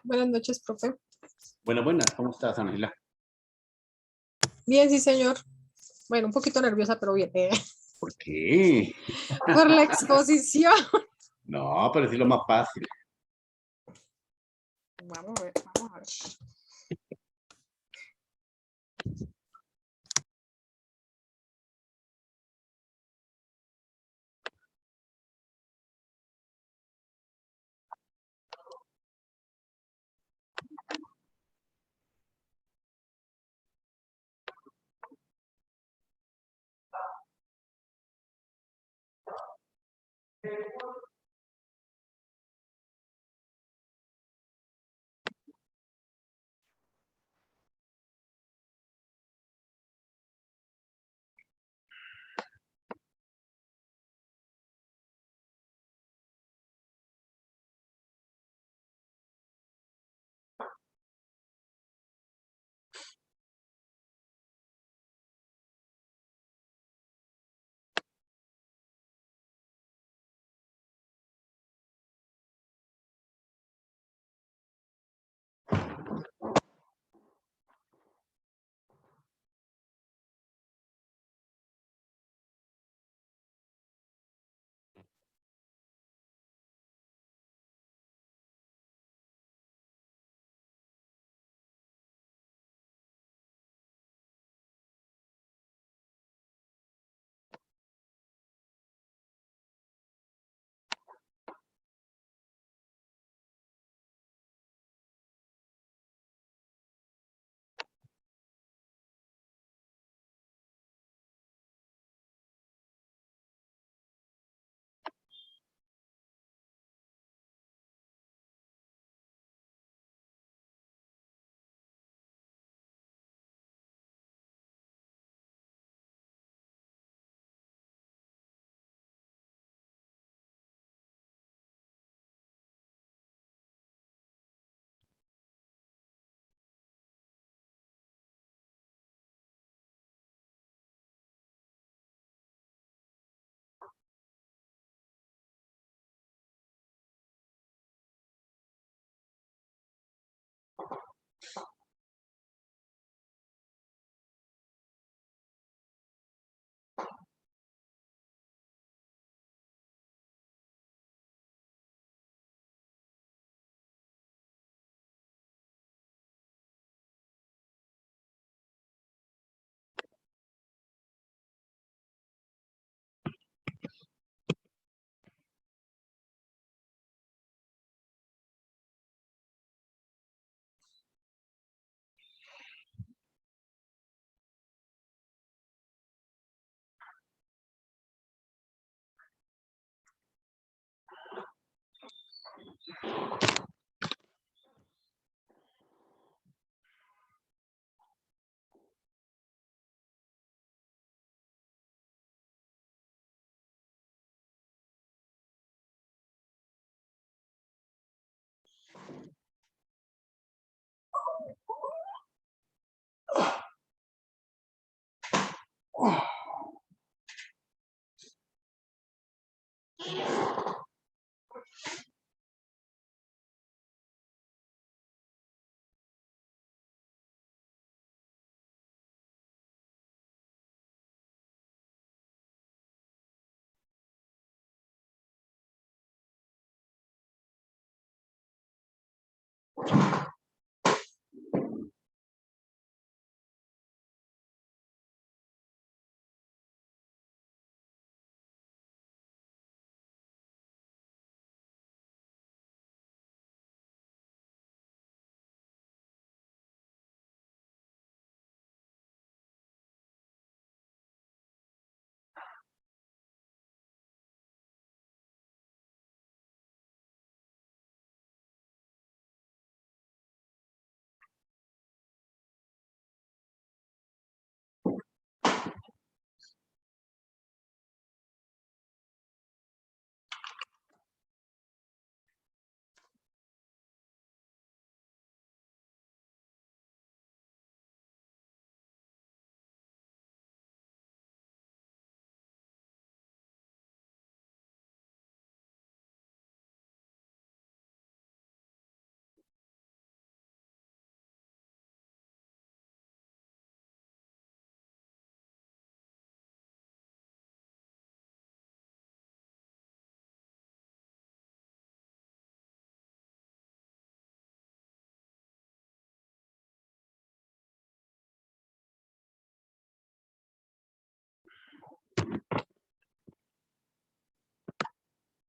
Buenas noches, profe. Buenas, buenas. ¿Cómo estás, Ángela? Bien, sí, señor. Bueno, un poquito nerviosa, pero bien. ¿Por qué? Por la exposición. No, pero sí lo más fácil. Vamos a ver, vamos a ver.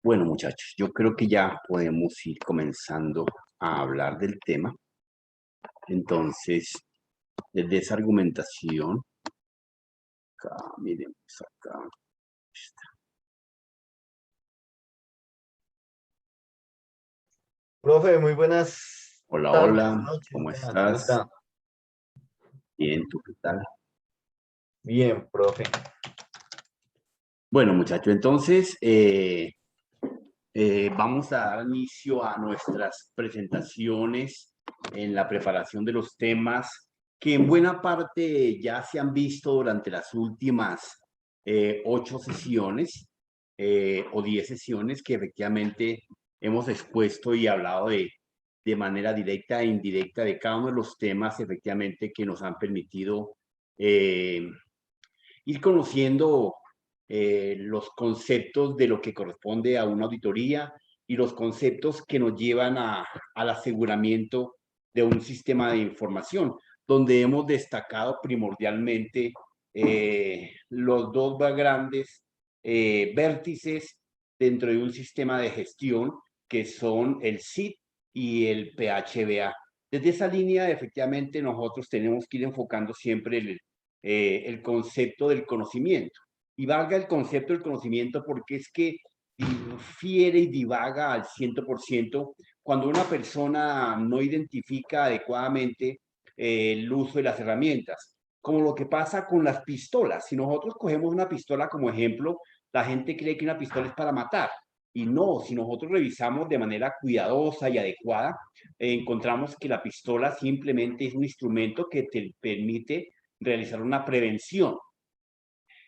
Bueno, muchachos, yo creo que ya podemos ir comenzando a hablar del tema. Entonces, desde esa argumentación, acá, miremos acá. Profe, muy buenas Hola, tardes, hola, noches, ¿cómo buenas, ¿cómo estás? está? Bien, ¿tú qué tal? Bien, profe. Bueno, muchachos, entonces vamos a dar inicio a nuestras presentaciones en la preparación de los temas que en buena parte ya se han visto durante las últimas 8 sesiones o 10 sesiones que efectivamente hemos expuesto y hablado de manera directa e indirecta de cada uno de los temas efectivamente que nos han permitido ir conociendo los conceptos de lo que corresponde a una auditoría y los conceptos que nos llevan al aseguramiento de un sistema de información, donde hemos destacado primordialmente los dos grandes vértices dentro de un sistema de gestión, que son el SIT y el PHBA. Desde esa línea, efectivamente, nosotros tenemos que ir enfocando siempre el concepto del conocimiento. Y valga el concepto del conocimiento porque es que difiere y divaga al 100% cuando una persona no identifica adecuadamente el uso de las herramientas. Como lo que pasa con las pistolas. Si nosotros cogemos una pistola como ejemplo, la gente cree que una pistola es para matar. Y no, si nosotros revisamos de manera cuidadosa y adecuada, encontramos que la pistola simplemente es un instrumento que te permite realizar una prevención.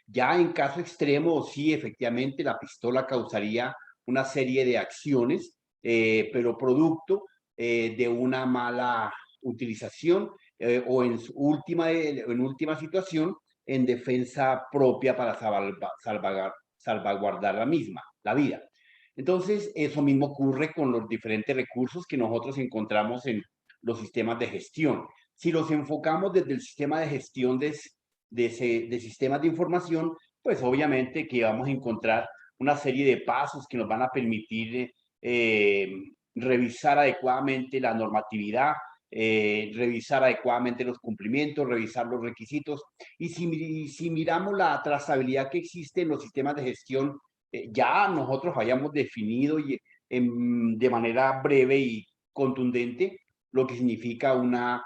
Ya en caso extremo, sí, efectivamente, la pistola causaría una serie de acciones, pero producto de una mala utilización o en última situación, en defensa propia para salvaguardar la misma, la vida. Entonces, eso mismo ocurre con los diferentes recursos que nosotros encontramos en los sistemas de gestión. Si los enfocamos desde el sistema de gestión de sistemas de información, pues obviamente que vamos a encontrar una serie de pasos que nos van a permitir revisar adecuadamente la normatividad, revisar adecuadamente los cumplimientos, revisar los requisitos. Y si miramos la trazabilidad que existe en los sistemas de gestión, ya nosotros hayamos definido de manera breve y contundente lo que significa una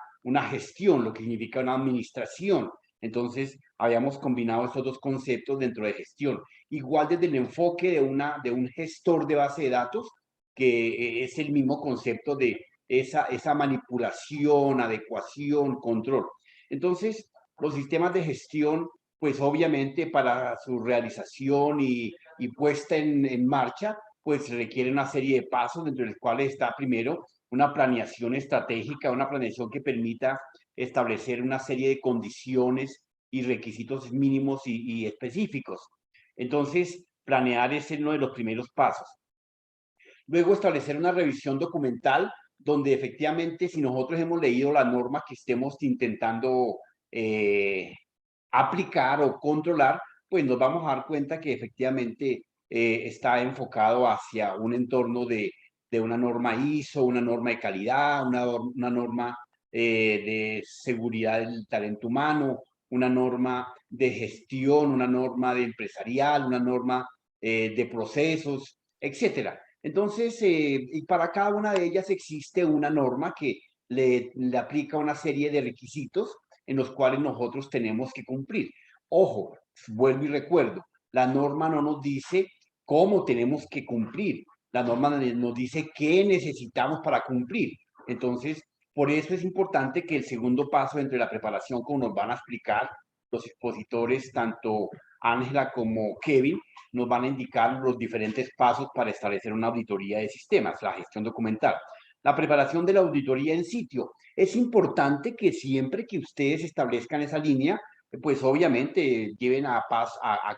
gestión, lo que significa una administración. Entonces, habíamos combinado estos dos conceptos dentro de gestión. Igual desde el enfoque de un gestor de base de datos, que es el mismo concepto de esa manipulación, adecuación, control. Entonces, los sistemas de gestión, pues obviamente para su realización y puesta en marcha, pues requiere una serie de pasos, dentro de los cuales está primero una planeación estratégica, una planeación que permita establecer una serie de condiciones y requisitos mínimos y específicos. Entonces, planear es uno de los primeros pasos. Luego, establecer una revisión documental donde efectivamente, si nosotros hemos leído la norma que estemos intentando aplicar o controlar, pues nos vamos a dar cuenta que efectivamente está enfocado hacia un entorno de una norma ISO, una norma de calidad, una norma de seguridad del talento humano, una norma de gestión, una norma de empresarial, una norma de procesos, etcétera. Entonces, y para cada una de ellas existe una norma que le aplica una serie de requisitos en los cuales nosotros tenemos que cumplir. Ojo, vuelvo y recuerdo, la norma no nos dice cómo tenemos que cumplir, la norma nos dice qué necesitamos para cumplir. Entonces, por eso es importante que el segundo paso entre la preparación, como nos van a explicar los expositores, tanto Ángela como Kevin, nos van a indicar los diferentes pasos para establecer una auditoría de sistemas, la gestión documental. La preparación de la auditoría en sitio. Es importante que siempre que ustedes establezcan esa línea, pues obviamente lleven a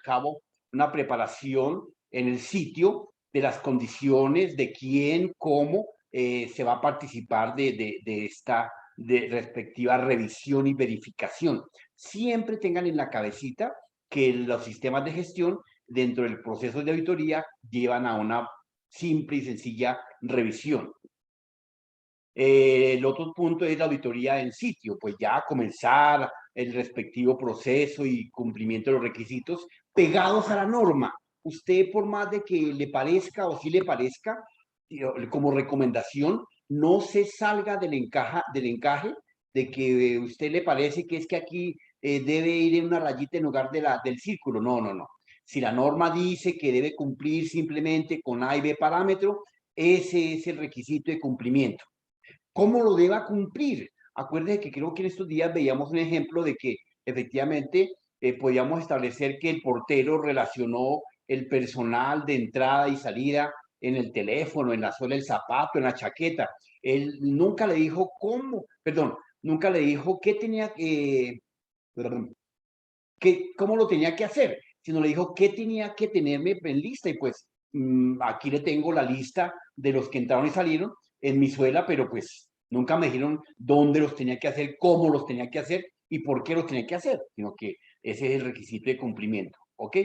cabo una preparación en el sitio de las condiciones, de quién, cómo se va a participar de esta respectiva revisión y verificación. Siempre tengan en la cabecita que los sistemas de gestión dentro del proceso de auditoría llevan a una simple y sencilla revisión. El otro punto es la auditoría en sitio, pues ya comenzar el respectivo proceso y cumplimiento de los requisitos pegados a la norma. Usted, por más de que le parezca o sí le parezca, como recomendación, no se salga del encaje de que usted le parece que es que aquí debe ir en una rayita en lugar del círculo. No, no, no. Si la norma dice que debe cumplir simplemente con A y B parámetro, ese es el requisito de cumplimiento. ¿Cómo lo deba cumplir? Acuérdense que creo que en estos días veíamos un ejemplo de que efectivamente podíamos establecer que el portero relacionó el personal de entrada y salida en el teléfono, en la suela del zapato, en la chaqueta. Él nunca le dijo cómo, perdón, nunca le dijo qué tenía cómo lo tenía que hacer, sino le dijo qué tenía que tenerme en lista. Y pues aquí le tengo la lista de los que entraron y salieron en mi suela, pero pues nunca me dijeron dónde los tenía que hacer, cómo los tenía que hacer y por qué los tenía que hacer, sino que ese es el requisito de cumplimiento, ¿ok?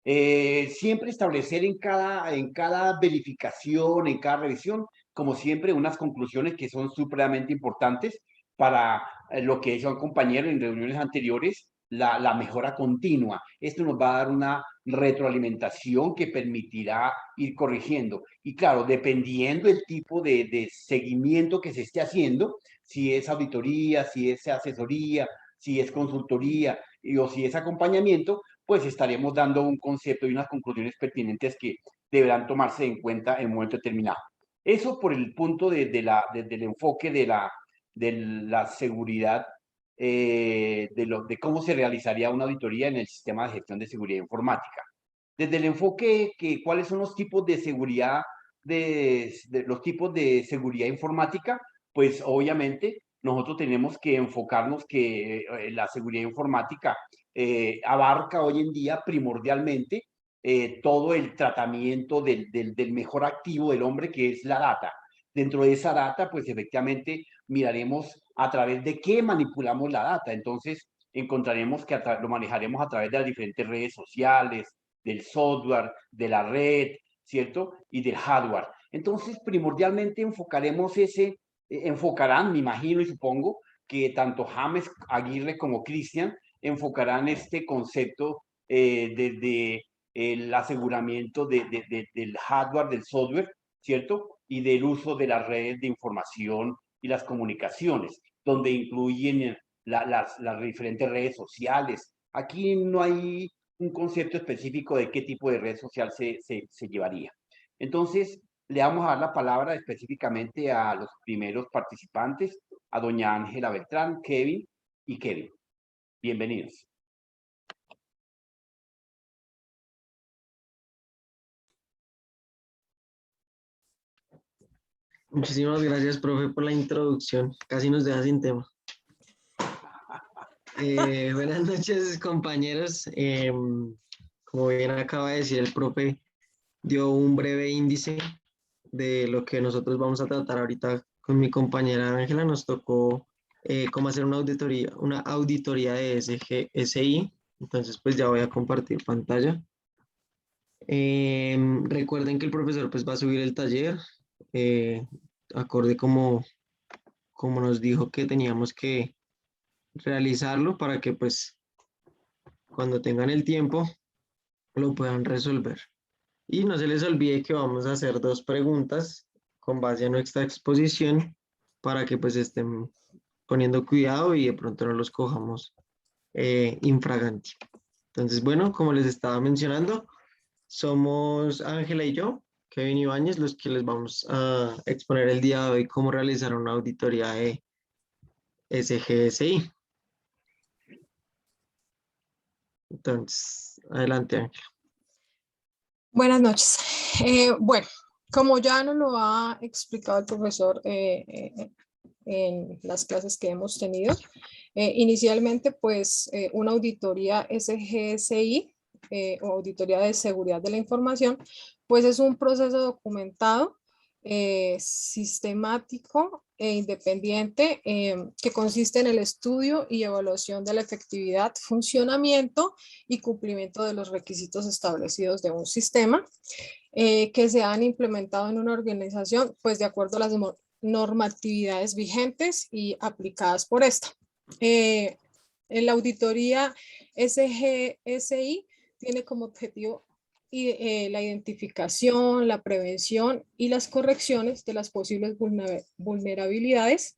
Siempre establecer en cada verificación, en cada revisión, como siempre, unas conclusiones que son supremamente importantes para lo que hizo un compañero en reuniones anteriores, la mejora continua. Esto nos va a dar una retroalimentación que permitirá ir corrigiendo. Y claro, dependiendo del tipo de seguimiento que se esté haciendo, si es auditoría, si es asesoría, si es consultoría o si es acompañamiento, pues estaremos dando un concepto y unas conclusiones pertinentes que deberán tomarse en cuenta en un momento determinado. Eso por el punto del enfoque de la seguridad, de cómo se realizaría una auditoría en el sistema de gestión de seguridad informática. Desde el enfoque que cuáles son los tipos de seguridad, los tipos de seguridad informática, pues obviamente nosotros tenemos que enfocarnos que la seguridad informática abarca hoy en día primordialmente todo el tratamiento del mejor activo del hombre, que es la data. Dentro de esa data, pues efectivamente miraremos a través de qué manipulamos la data. Entonces, encontraremos que lo manejaremos a través de las diferentes redes sociales, del software, de la red, ¿cierto? Y del hardware. Entonces, primordialmente enfocarán, me imagino y supongo, que tanto James Aguirre como Cristian enfocarán este concepto desde el aseguramiento del hardware, del software, ¿cierto? Y del uso de las redes de información y las comunicaciones, donde incluyen las diferentes redes sociales. Aquí no hay un concepto específico de qué tipo de red social se llevaría. Entonces, le vamos a dar la palabra específicamente a los primeros participantes, a doña Ángela Beltrán, Kevin y Kevin. Bienvenidos. Muchísimas gracias, profe, por la introducción. Casi nos deja sin tema. Buenas noches, compañeros. Como bien acaba de decir el profe, dio un breve índice de lo que nosotros vamos a tratar ahorita con mi compañera Ángela. Nos tocó cómo hacer una auditoría de SGSI. Entonces, pues ya voy a compartir pantalla. Recuerden que el profesor pues va a subir el taller, acorde como nos dijo que teníamos que realizarlo para que pues cuando tengan el tiempo lo puedan resolver. Y no se les olvide que vamos a hacer 2 preguntas con base a nuestra exposición para que pues estén poniendo cuidado y de pronto no los cojamos infraganti. Entonces, bueno, como les estaba mencionando, somos Ángela y yo, Kevin Ibáñez, los que les vamos a exponer el día de hoy cómo realizar una auditoría de SGSI. Entonces, adelante, Ángela. Buenas noches. Bueno, como ya nos lo ha explicado el profesor en las clases que hemos tenido, inicialmente pues una auditoría SGSI o auditoría de seguridad de la información, pues es un proceso documentado, sistemático e independiente que consiste en el estudio y evaluación de la efectividad, funcionamiento y cumplimiento de los requisitos establecidos de un sistema. que se han implementado en una organización, pues de acuerdo a las normatividades vigentes y aplicadas por esta. En la auditoría SGSI tiene como objetivo la identificación, la prevención y las correcciones de las posibles vulnerabilidades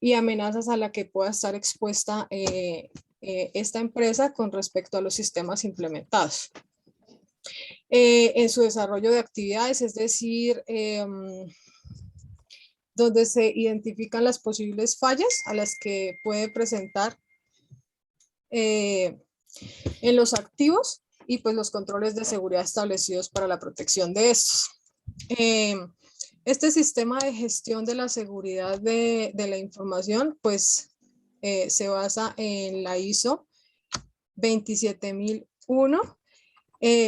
y amenazas a la que pueda estar expuesta esta empresa con respecto a los sistemas implementados. En su desarrollo de actividades, es decir, donde se identifican las posibles fallas a las que puede presentar en los activos y pues los controles de seguridad establecidos para la protección de estos. Este sistema de gestión de la seguridad de la información pues se basa en la ISO 27001,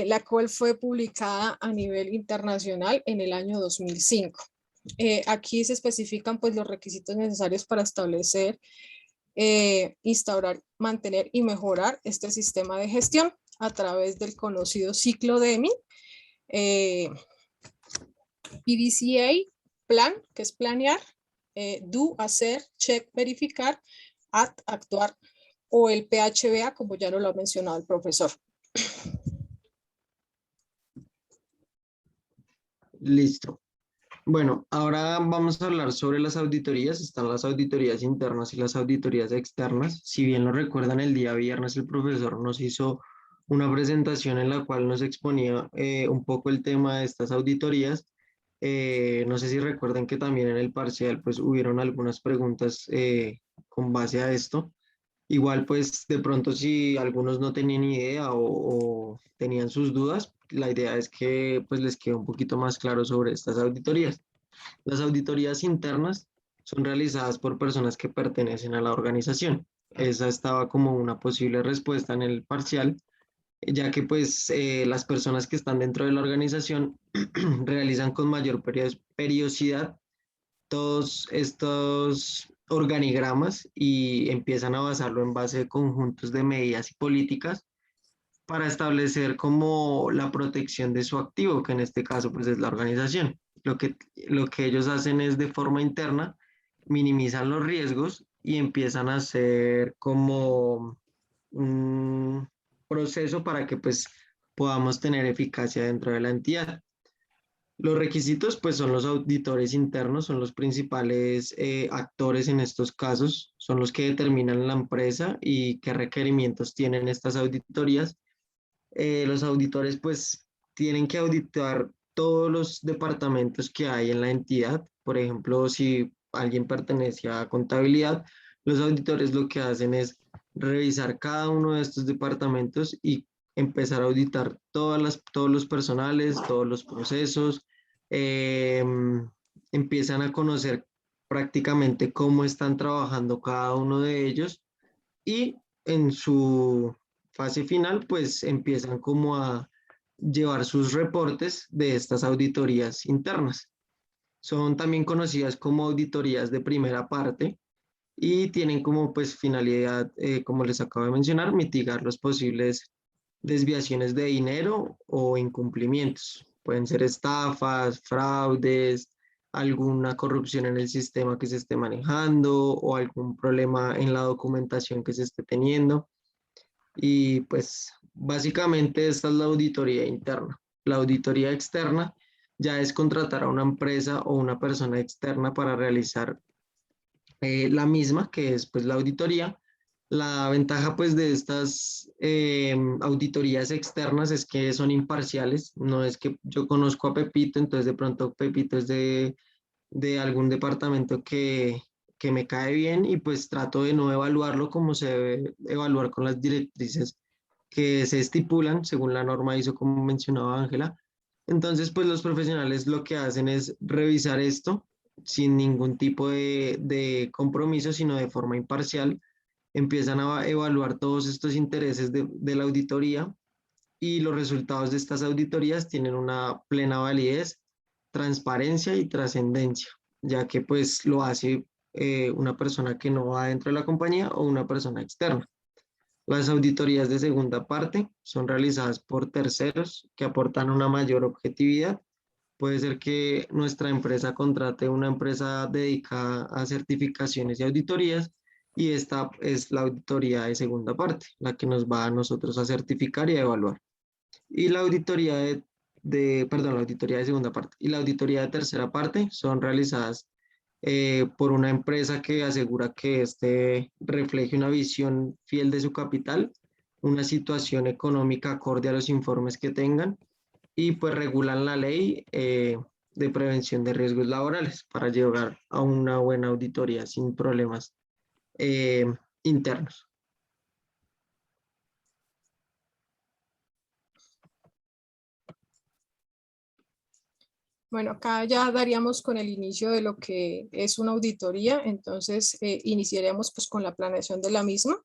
la cual fue publicada a nivel internacional en el año 2005. Aquí se especifican pues los requisitos necesarios para establecer, instaurar, mantener y mejorar este sistema de gestión a través del conocido ciclo Deming, PDCA, plan, que es planear, do, hacer, check, verificar, act, actuar, o el PHBA, como ya lo ha mencionado el profesor. Listo. Bueno, ahora vamos a hablar sobre las auditorías. Están las auditorías internas y las auditorías externas. Si bien lo recuerdan, el día viernes el profesor nos hizo una presentación en la cual nos exponía un poco el tema de estas auditorías. No sé si recuerden que también en el parcial pues hubieron algunas preguntas con base a esto. Igual pues de pronto si algunos no tenían idea o tenían sus dudas, la idea es que pues les quede un poquito más claro sobre estas auditorías. Las auditorías internas son realizadas por personas que pertenecen a la organización. Esa estaba como una posible respuesta en el parcial, ya que pues las personas que están dentro de la organización realizan con mayor periodicidad todos estos organigramas y empiezan a basarlo en base de conjuntos de medidas y políticas para establecer como la protección de su activo, que en este caso pues es la organización. Lo que ellos hacen es de forma interna, minimizan los riesgos y empiezan a hacer como un proceso para que pues podamos tener eficacia dentro de la entidad. Los requisitos, pues, son los auditores internos, son los principales actores en estos casos, son los que determinan la empresa y qué requerimientos tienen estas auditorías. Los auditores, pues, tienen que auditar todos los departamentos que hay en la entidad. Por ejemplo, si alguien pertenece a contabilidad, los auditores lo que hacen es revisar cada uno de estos departamentos y empezar a auditar todos los personales, todos los procesos, eh, empiezan a conocer prácticamente cómo están trabajando cada uno de ellos y en su fase final, pues empiezan como a llevar sus reportes de estas auditorías internas. Son también conocidas como auditorías de primera parte y tienen como pues finalidad, como les acabo de mencionar, mitigar los posibles desviaciones de dinero o incumplimientos. Pueden ser estafas, fraudes, alguna corrupción en el sistema que se esté manejando o algún problema en la documentación que se esté teniendo. Y pues básicamente esta es la auditoría interna. La auditoría externa ya es contratar a una empresa o una persona externa para realizar la misma, que es pues la auditoría. La ventaja pues de estas auditorías externas es que son imparciales, no es que yo conozco a Pepito, entonces de pronto Pepito es de algún departamento que me cae bien y pues trato de no evaluarlo como se debe evaluar con las directrices que se estipulan según la norma ISO, como mencionaba Ángela. Entonces pues los profesionales lo que hacen es revisar esto sin ningún tipo de compromiso, sino de forma imparcial. Empiezan a evaluar todos estos intereses de la auditoría y los resultados de estas auditorías tienen una plena validez, transparencia y trascendencia, ya que pues lo hace una persona que no va dentro de la compañía o una persona externa. Las auditorías de segunda parte son realizadas por terceros que aportan una mayor objetividad. Puede ser que nuestra empresa contrate una empresa dedicada a certificaciones y auditorías, y esta es la auditoría de segunda parte, la que nos va a nosotros a certificar y a evaluar. Y la auditoría perdón, la auditoría de segunda parte y la auditoría de tercera parte son realizadas por una empresa que asegura que este refleje una visión fiel de su capital, una situación económica acorde a los informes que tengan, y pues regulan la ley de prevención de riesgos laborales para llegar a una buena auditoría sin problemas eh, internos. Bueno, acá ya daríamos con el inicio de lo que es una auditoría, entonces iniciaremos pues con la planeación de la misma.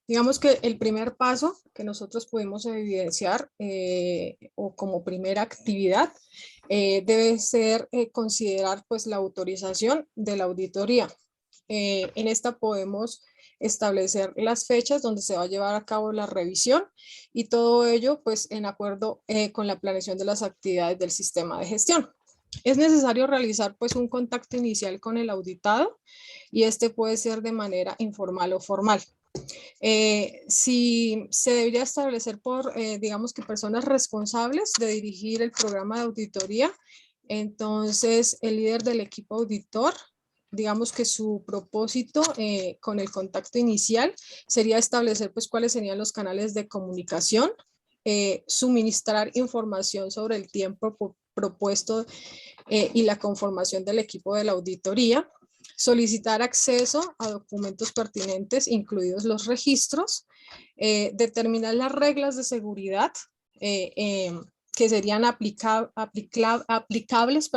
Digamos que el primer paso que nosotros podemos evidenciar o como primera actividad debe ser considerar pues la autorización de la auditoría. En esta podemos establecer las fechas donde se va a llevar a cabo la revisión y todo ello pues en acuerdo con la planeación de las actividades del sistema de gestión. Es necesario realizar pues un contacto inicial con el auditado y este puede ser de manera informal o formal. Si se debería establecer por, digamos que personas responsables de dirigir el programa de auditoría, entonces el líder del equipo auditor, digamos que su propósito con el contacto inicial sería establecer pues cuáles serían los canales de comunicación, suministrar información sobre el tiempo propuesto y la conformación del equipo de la auditoría, solicitar acceso a documentos pertinentes, incluidos los registros, determinar las reglas de seguridad que serían aplicables,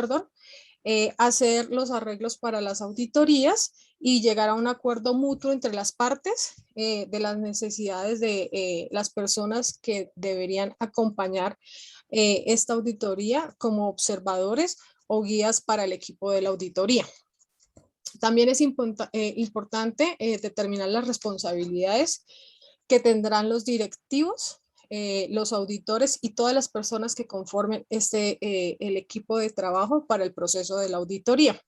hacer los arreglos para las auditorías y llegar a un acuerdo mutuo entre las partes de las necesidades de las personas que deberían acompañar esta auditoría como observadores o guías para el equipo de la auditoría. También es importante determinar las responsabilidades que tendrán los directivos, los auditores y todas las personas que conformen el equipo de trabajo para el proceso de la auditoría.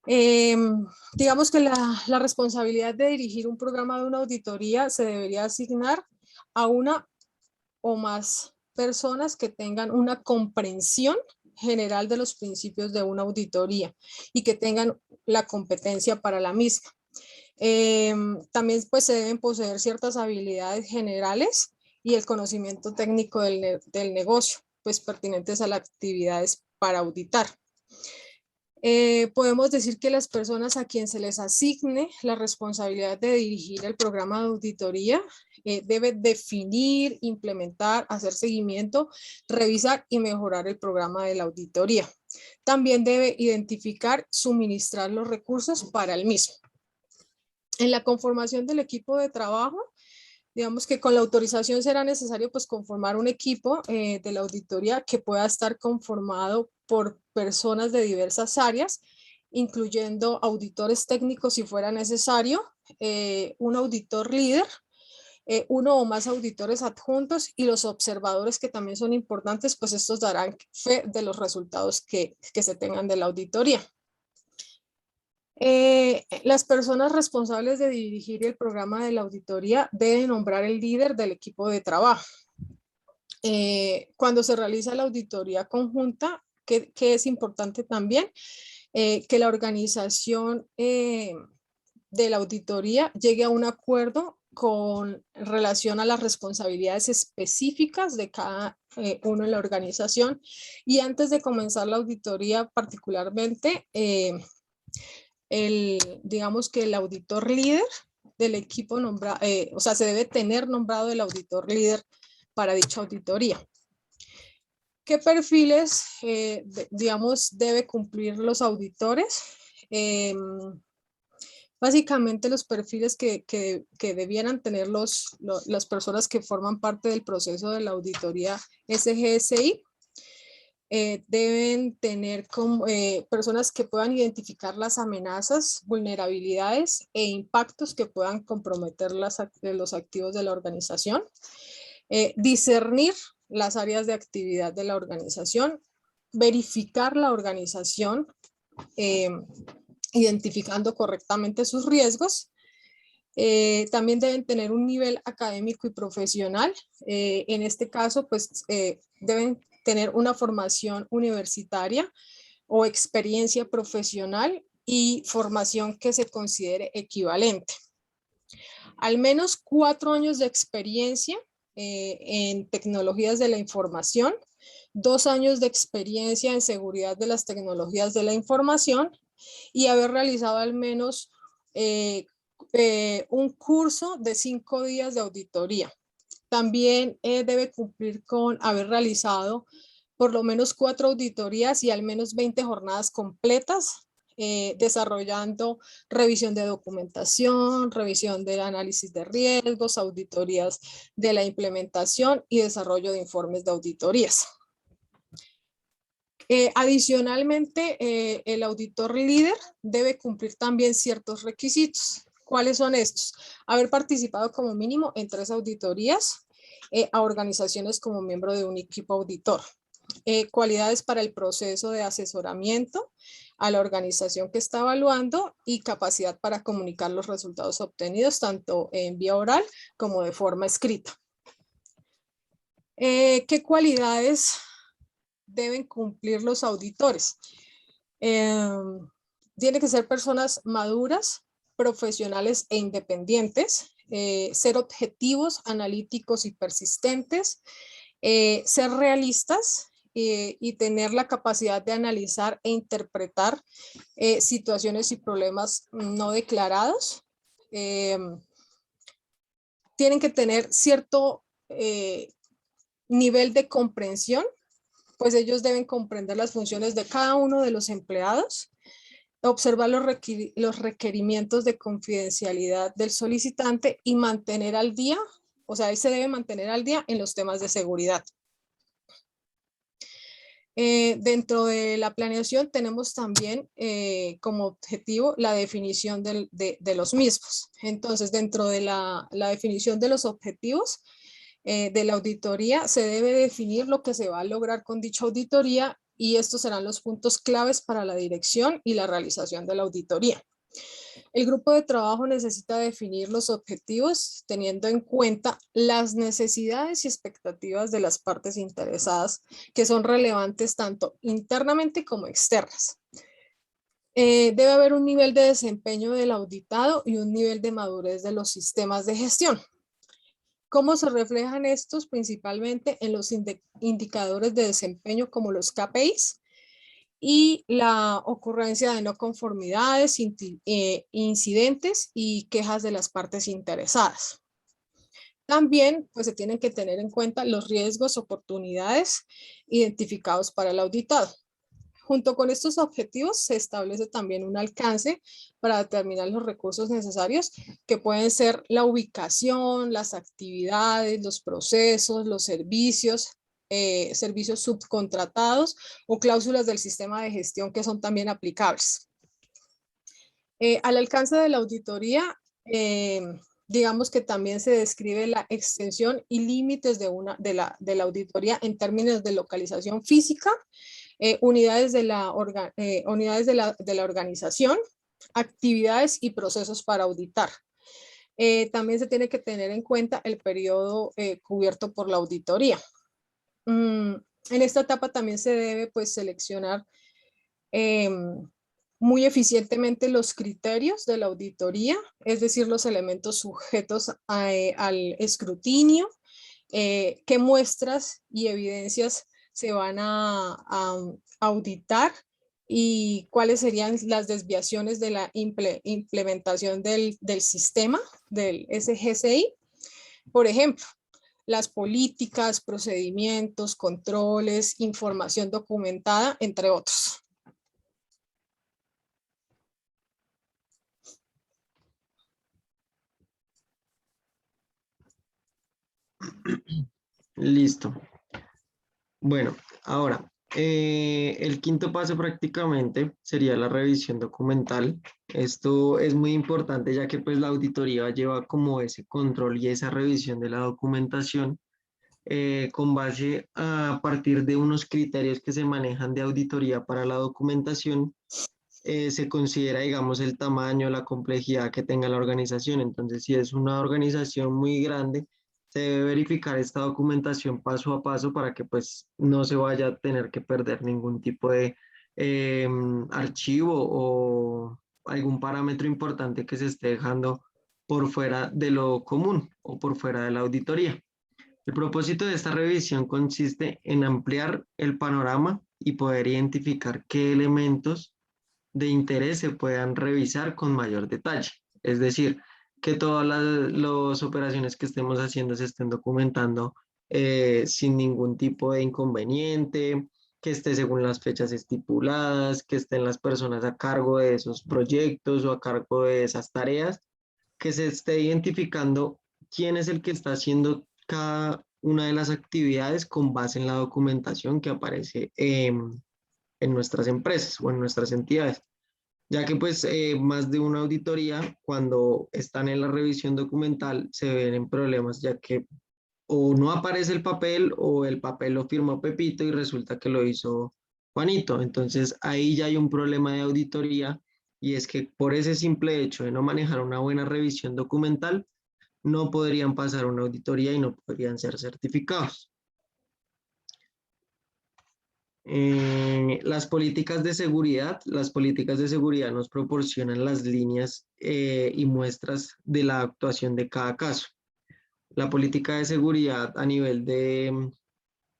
Digamos que la responsabilidad de dirigir un programa de una auditoría se debería asignar a una o más personas que tengan una comprensión general de los principios de una auditoría y que tengan la competencia para la misma. También pues se deben poseer ciertas habilidades generales y el conocimiento técnico del negocio, pues pertinentes a las actividades para auditar. Podemos decir que las personas a quien se les asigne la responsabilidad de dirigir el programa de auditoría debe definir, implementar, hacer seguimiento, revisar y mejorar el programa de la auditoría. También debe identificar, suministrar los recursos para el mismo. En la conformación del equipo de trabajo, digamos que con la autorización será necesario pues conformar un equipo de la auditoría que pueda estar conformado por personas de diversas áreas, incluyendo auditores técnicos si fuera necesario, un auditor líder, uno o más auditores adjuntos y los observadores que también son importantes, pues estos darán fe de los resultados que se tengan de la auditoría. Las personas responsables de dirigir el programa de la auditoría deben nombrar el líder del equipo de trabajo. Cuando se realiza la auditoría conjunta, que es importante también, que la organización de la auditoría llegue a un acuerdo con relación a las responsabilidades específicas de cada uno en la organización, y antes de comenzar la auditoría particularmente, digamos que el auditor líder del equipo o sea, se debe tener nombrado el auditor líder para dicha auditoría. ¿Qué perfiles, digamos, debe cumplir los auditores? Básicamente los perfiles que debieran tener las personas que forman parte del proceso de la auditoría SGSI. deben tener personas que puedan identificar las amenazas, vulnerabilidades e impactos que puedan comprometer los activos de la organización, discernir las áreas de actividad de la organización, verificar la organización, identificando correctamente sus riesgos. También deben tener un nivel académico y profesional. En este caso, pues deben tener una formación universitaria o experiencia profesional y formación que se considere equivalente. Al menos 4 años de experiencia en tecnologías de la información, 2 años de experiencia en seguridad de las tecnologías de la información y haber realizado al menos un curso de 5 días de auditoría. También debe cumplir con haber realizado por lo menos 4 auditorías y al menos 20 jornadas completas, desarrollando revisión de documentación, revisión del análisis de riesgos, auditorías de la implementación y desarrollo de informes de auditorías. Adicionalmente, el auditor líder debe cumplir también ciertos requisitos. ¿Cuáles son estos? Haber participado como mínimo en 3 auditorías a organizaciones como miembro de un equipo auditor. Cualidades para el proceso de asesoramiento a la organización que está evaluando y capacidad para comunicar los resultados obtenidos tanto en vía oral como de forma escrita. ¿Qué cualidades deben cumplir los auditores? Tienen que ser personas maduras, profesionales e independientes, ser objetivos, analíticos y persistentes, ser realistas y tener la capacidad de analizar e interpretar situaciones y problemas no declarados. Tienen que tener cierto nivel de comprensión, pues ellos deben comprender las funciones de cada uno de los empleados, observar los requerimientos de confidencialidad del solicitante y mantener al día, o sea, él se debe mantener al día en los temas de seguridad. Dentro de la planeación tenemos también como objetivo la definición de los mismos. Entonces, dentro de la definición de los objetivos de la auditoría, se debe definir lo que se va a lograr con dicha auditoría y estos serán los puntos claves para la dirección y la realización de la auditoría. El grupo de trabajo necesita definir los objetivos teniendo en cuenta las necesidades y expectativas de las partes interesadas que son relevantes tanto internamente como externas. Debe haber un nivel de desempeño del auditado y un nivel de madurez de los sistemas de gestión. ¿Cómo se reflejan estos? Principalmente en los indicadores de desempeño como los KPIs y la ocurrencia de no conformidades, incidentes y quejas de las partes interesadas. También pues, se tienen que tener en cuenta los riesgos, oportunidades identificados para el auditado. Junto con estos objetivos se establece también un alcance para determinar los recursos necesarios que pueden ser la ubicación, las actividades, los procesos, los servicios, servicios subcontratados o cláusulas del sistema de gestión que son también aplicables. Al alcance de la auditoría, digamos que también se describe la extensión y límites de la auditoría en términos de localización física, unidades de la organización, actividades y procesos para auditar. También se tiene que tener en cuenta el periodo cubierto por la auditoría. En esta etapa también se debe pues, seleccionar muy eficientemente los criterios de la auditoría, es decir, los elementos sujetos al escrutinio, qué muestras y evidencias se van a auditar y cuáles serían las desviaciones de la implementación del sistema del SGCI. Por ejemplo, las políticas, procedimientos, controles, información documentada, entre otros. Listo. Bueno, ahora, El quinto paso prácticamente sería la revisión documental. Esto es muy importante ya que pues la auditoría lleva como ese control y esa revisión de la documentación con base a partir de unos criterios que se manejan de auditoría para la documentación. Se considera, digamos, el tamaño, la complejidad que tenga la organización. Entonces, si es una organización muy grande, se debe verificar esta documentación paso a paso para que pues no se vaya a tener que perder ningún tipo de archivo o algún parámetro importante que se esté dejando por fuera de lo común o por fuera de la auditoría. El propósito de esta revisión consiste en ampliar el panorama y poder identificar qué elementos de interés se puedan revisar con mayor detalle. Es decir, que todas las operaciones que estemos haciendo se estén documentando sin ningún tipo de inconveniente, que esté según las fechas estipuladas, que estén las personas a cargo de esos proyectos o a cargo de esas tareas, que se esté identificando quién es el que está haciendo cada una de las actividades con base en la documentación que aparece en nuestras empresas o en nuestras entidades, ya que pues más de una auditoría, cuando están en la revisión documental, se ven en problemas, ya que o no aparece el papel o el papel lo firmó Pepito y resulta que lo hizo Juanito. Entonces ahí ya hay un problema de auditoría y es que por ese simple hecho de no manejar una buena revisión documental, no podrían pasar una auditoría y no podrían ser certificados. Las políticas de seguridad nos proporcionan las líneas y muestras de la actuación de cada caso. La política de seguridad a nivel de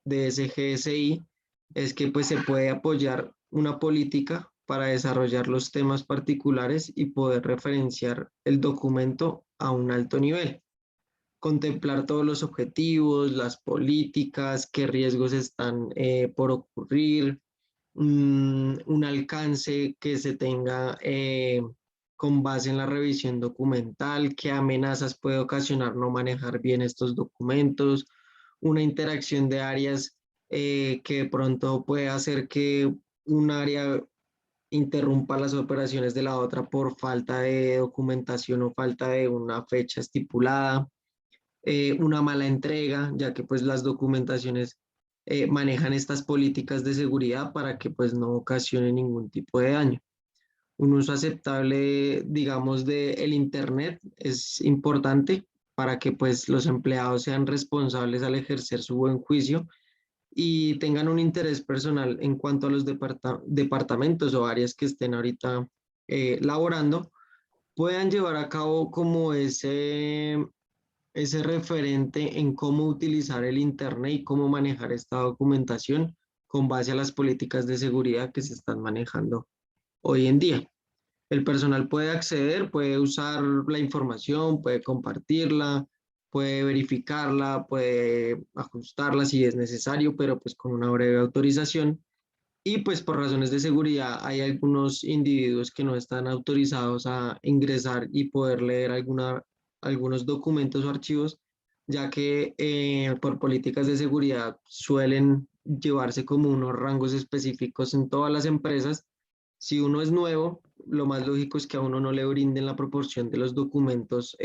SGSI es que pues se puede apoyar una política para desarrollar los temas particulares y poder referenciar el documento a un alto nivel, contemplar todos los objetivos, las políticas, qué riesgos están por ocurrir, un alcance que se tenga con base en la revisión documental, qué amenazas puede ocasionar no manejar bien estos documentos, una interacción de áreas que de pronto puede hacer que un área interrumpa las operaciones de la otra por falta de documentación o falta de una fecha estipulada, una mala entrega, ya que pues las documentaciones manejan estas políticas de seguridad para que pues no ocasione ningún tipo de daño. Un uso aceptable, digamos, de el Internet es importante para que pues los empleados sean responsables al ejercer su buen juicio y tengan un interés personal en cuanto a los departamentos o áreas que estén ahorita laborando, puedan llevar a cabo como ese referente en cómo utilizar el Internet y cómo manejar esta documentación con base a las políticas de seguridad que se están manejando hoy en día. El personal puede acceder, puede usar la información, puede compartirla, puede verificarla, puede ajustarla si es necesario, pero pues con una breve autorización. Y pues por razones de seguridad hay algunos individuos que no están autorizados a ingresar y poder leer algunos documentos o archivos, ya que por políticas de seguridad suelen llevarse como unos rangos específicos en todas las empresas. Si uno es nuevo, lo más lógico es que a uno no le brinden la proporción de los documentos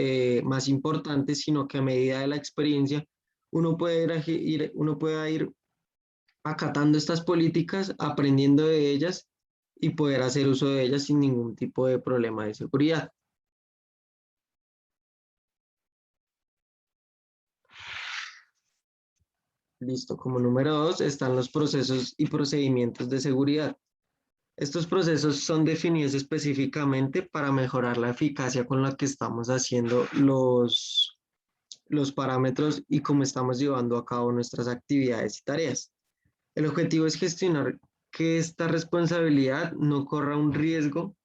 más importantes, sino que a medida de la experiencia uno puede ir acatando estas políticas, aprendiendo de ellas y poder hacer uso de ellas sin ningún tipo de problema de seguridad. Listo, como número 2 están los procesos y procedimientos de seguridad. Estos procesos son definidos específicamente para mejorar la eficacia con la que estamos haciendo los parámetros y cómo estamos llevando a cabo nuestras actividades y tareas. El objetivo es gestionar que esta responsabilidad no corra un riesgo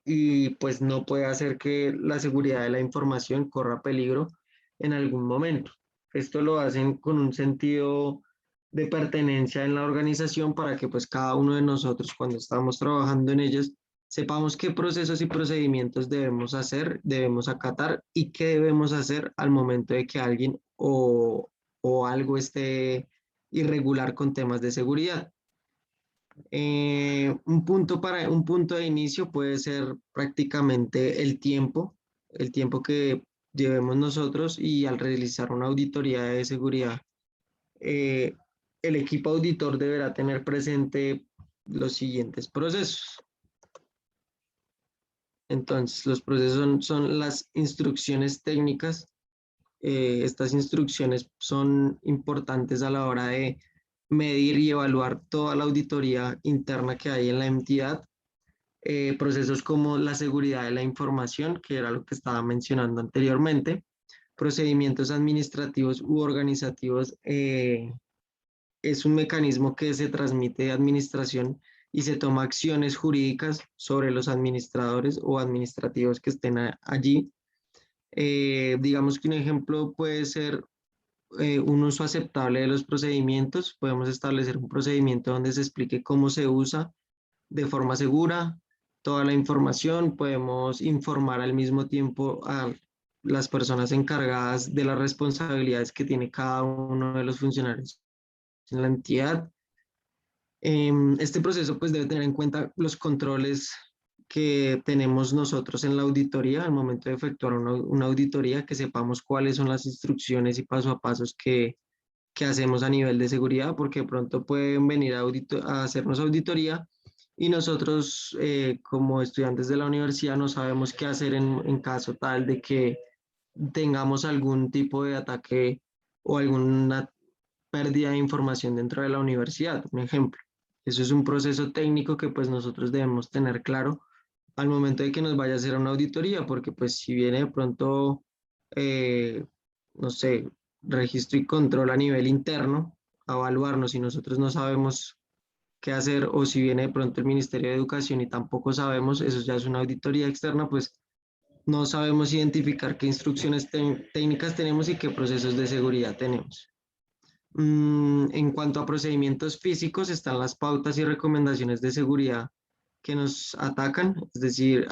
y pues no puede hacer que la seguridad de la información corra peligro en algún momento. Esto lo hacen con un sentido de pertenencia en la organización para que pues cada uno de nosotros cuando estamos trabajando en ellas sepamos qué procesos y procedimientos debemos hacer, debemos acatar y qué debemos hacer al momento de que alguien o algo esté irregular con temas de seguridad. Un punto de inicio puede ser prácticamente el tiempo que llevemos nosotros y al realizar una auditoría de seguridad, eh, el equipo auditor deberá tener presente los siguientes procesos. Entonces, los procesos son las instrucciones técnicas. Estas instrucciones son importantes a la hora de medir y evaluar toda la auditoría interna que hay en la entidad. Procesos como la seguridad de la información, que era lo que estaba mencionando anteriormente, procedimientos administrativos u organizativos, es un mecanismo que se transmite de administración y se toma acciones jurídicas sobre los administradores o administrativos que estén allí. Digamos que un ejemplo puede ser un uso aceptable de los procedimientos. Podemos establecer un procedimiento donde se explique cómo se usa de forma segura toda la información. Podemos informar al mismo tiempo a las personas encargadas de las responsabilidades que tiene cada uno de los funcionarios en la entidad. Este proceso pues debe tener en cuenta los controles que tenemos nosotros en la auditoría al momento de efectuar una auditoría, que sepamos cuáles son las instrucciones y paso a pasos que hacemos a nivel de seguridad, porque de pronto pueden venir a hacernos auditoría y nosotros como estudiantes de la universidad no sabemos qué hacer en caso tal de que tengamos algún tipo de ataque o alguna pérdida de información dentro de la universidad, un ejemplo. Eso es un proceso técnico que pues nosotros debemos tener claro al momento de que nos vaya a hacer una auditoría, porque pues si viene de pronto, no sé, registro y control a nivel interno, a evaluarnos y nosotros no sabemos qué hacer, o si viene de pronto el Ministerio de Educación y tampoco sabemos, eso ya es una auditoría externa, pues no sabemos identificar qué instrucciones técnicas tenemos y qué procesos de seguridad tenemos. En cuanto a procedimientos físicos, están las pautas y recomendaciones de seguridad que nos atacan, es decir,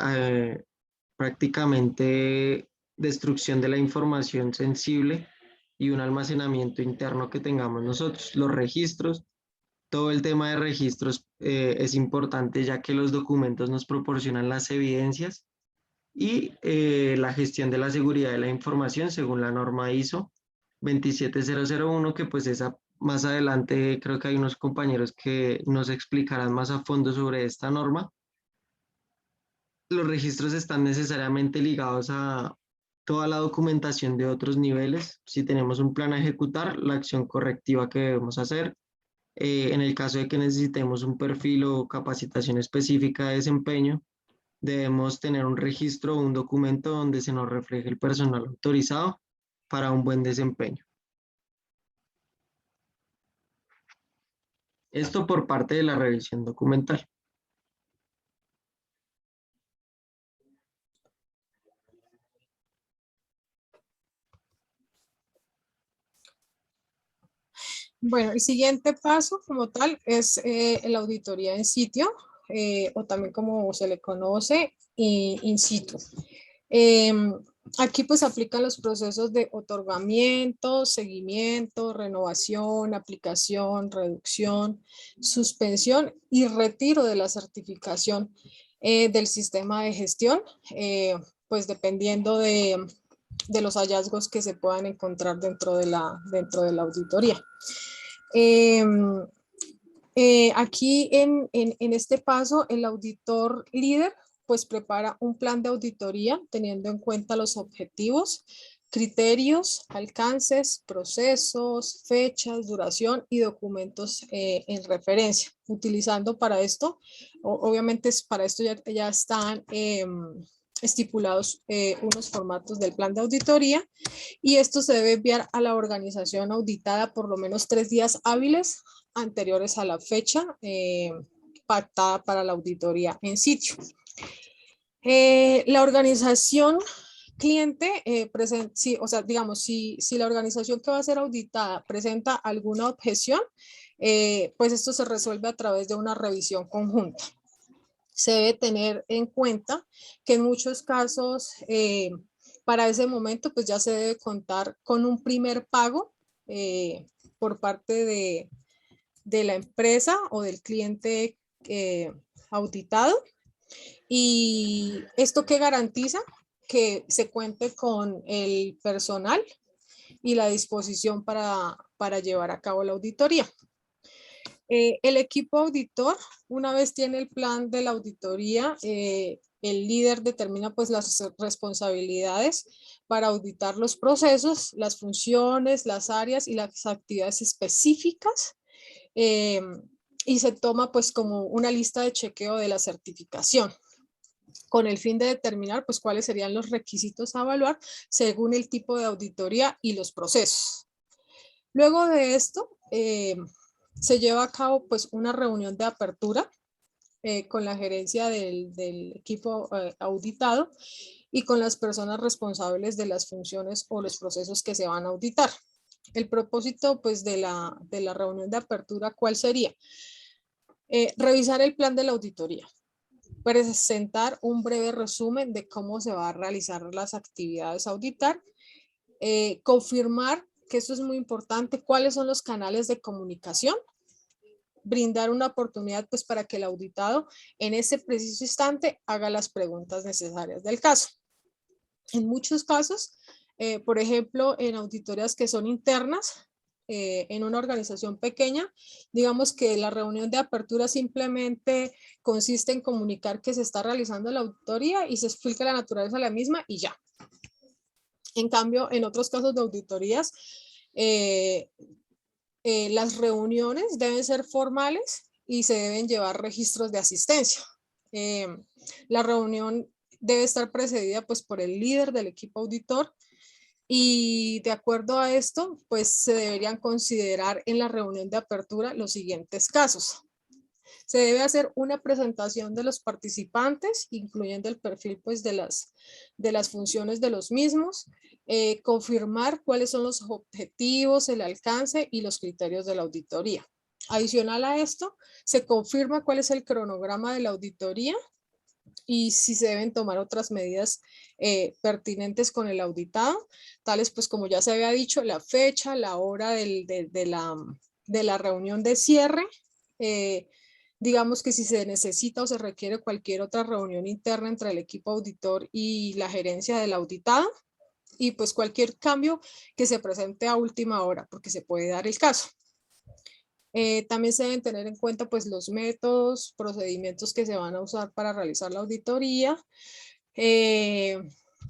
prácticamente destrucción de la información sensible y un almacenamiento interno que tengamos nosotros. Los registros, todo el tema de registros es importante, ya que los documentos nos proporcionan las evidencias y la gestión de la seguridad de la información según la norma ISO 27001, que pues esa más adelante creo que hay unos compañeros que nos explicarán más a fondo sobre esta norma. Los registros están necesariamente ligados a toda la documentación de otros niveles. Si tenemos un plan a ejecutar, la acción correctiva que debemos hacer. En el caso de que necesitemos un perfil o capacitación específica de desempeño, debemos tener un registro o un documento donde se nos refleje el personal autorizado para un buen desempeño. Esto por parte de la revisión documental. Bueno, el siguiente paso como tal es la auditoría en sitio, o también como se le conoce, in situ. Aquí pues aplican los procesos de otorgamiento, seguimiento, renovación, aplicación, reducción, suspensión y retiro de la certificación del sistema de gestión, pues dependiendo de los hallazgos que se puedan encontrar dentro de la auditoría. Aquí en este paso, el auditor líder pues prepara un plan de auditoría teniendo en cuenta los objetivos, criterios, alcances, procesos, fechas, duración y documentos en referencia. Utilizando para esto, obviamente para esto ya están estipulados unos formatos del plan de auditoría, y esto se debe enviar a la organización auditada por lo menos 3 días hábiles anteriores a la fecha pactada para la auditoría en sitio. La organización cliente, sí, o sea, digamos, si la organización que va a ser auditada presenta alguna objeción, pues esto se resuelve a través de una revisión conjunta. Se debe tener en cuenta que en muchos casos, para ese momento, pues ya se debe contar con un primer pago por parte de la empresa o del cliente auditado. ¿Y esto qué garantiza? Que se cuente con el personal y la disposición para llevar a cabo la auditoría. El equipo auditor, una vez tiene el plan de la auditoría, el líder determina pues las responsabilidades para auditar los procesos, las funciones, las áreas y las actividades específicas, y se toma pues como una lista de chequeo de la certificación, con el fin de determinar pues cuáles serían los requisitos a evaluar según el tipo de auditoría y los procesos. Luego de esto, se lleva a cabo pues una reunión de apertura con la gerencia del equipo auditado y con las personas responsables de las funciones o los procesos que se van a auditar. El propósito pues de la reunión de apertura, ¿cuál sería? Revisar el plan de la auditoría, presentar un breve resumen de cómo se va a realizar las actividades a auditar, confirmar, que esto es muy importante, cuáles son los canales de comunicación, brindar una oportunidad pues para que el auditado en ese preciso instante haga las preguntas necesarias del caso. En muchos casos, por ejemplo, en auditorías que son internas, en una organización pequeña, digamos que la reunión de apertura simplemente consiste en comunicar que se está realizando la auditoría y se explica la naturaleza de la misma y ya. En cambio, en otros casos de auditorías, las reuniones deben ser formales y se deben llevar registros de asistencia. La reunión debe estar precedida pues por el líder del equipo auditor, y de acuerdo a esto pues se deberían considerar en la reunión de apertura los siguientes casos. Se debe hacer una presentación de los participantes, incluyendo el perfil pues de las funciones de los mismos, confirmar cuáles son los objetivos, el alcance y los criterios de la auditoría. Adicional a esto, se confirma cuál es el cronograma de la auditoría y si se deben tomar otras medidas pertinentes con el auditado, tales pues como ya se había dicho, la fecha, la hora de la reunión de cierre, digamos que si se necesita o se requiere cualquier otra reunión interna entre el equipo auditor y la gerencia del auditado, y pues cualquier cambio que se presente a última hora, porque se puede dar el caso. También se deben tener en cuenta pues los métodos, procedimientos que se van a usar para realizar la auditoría.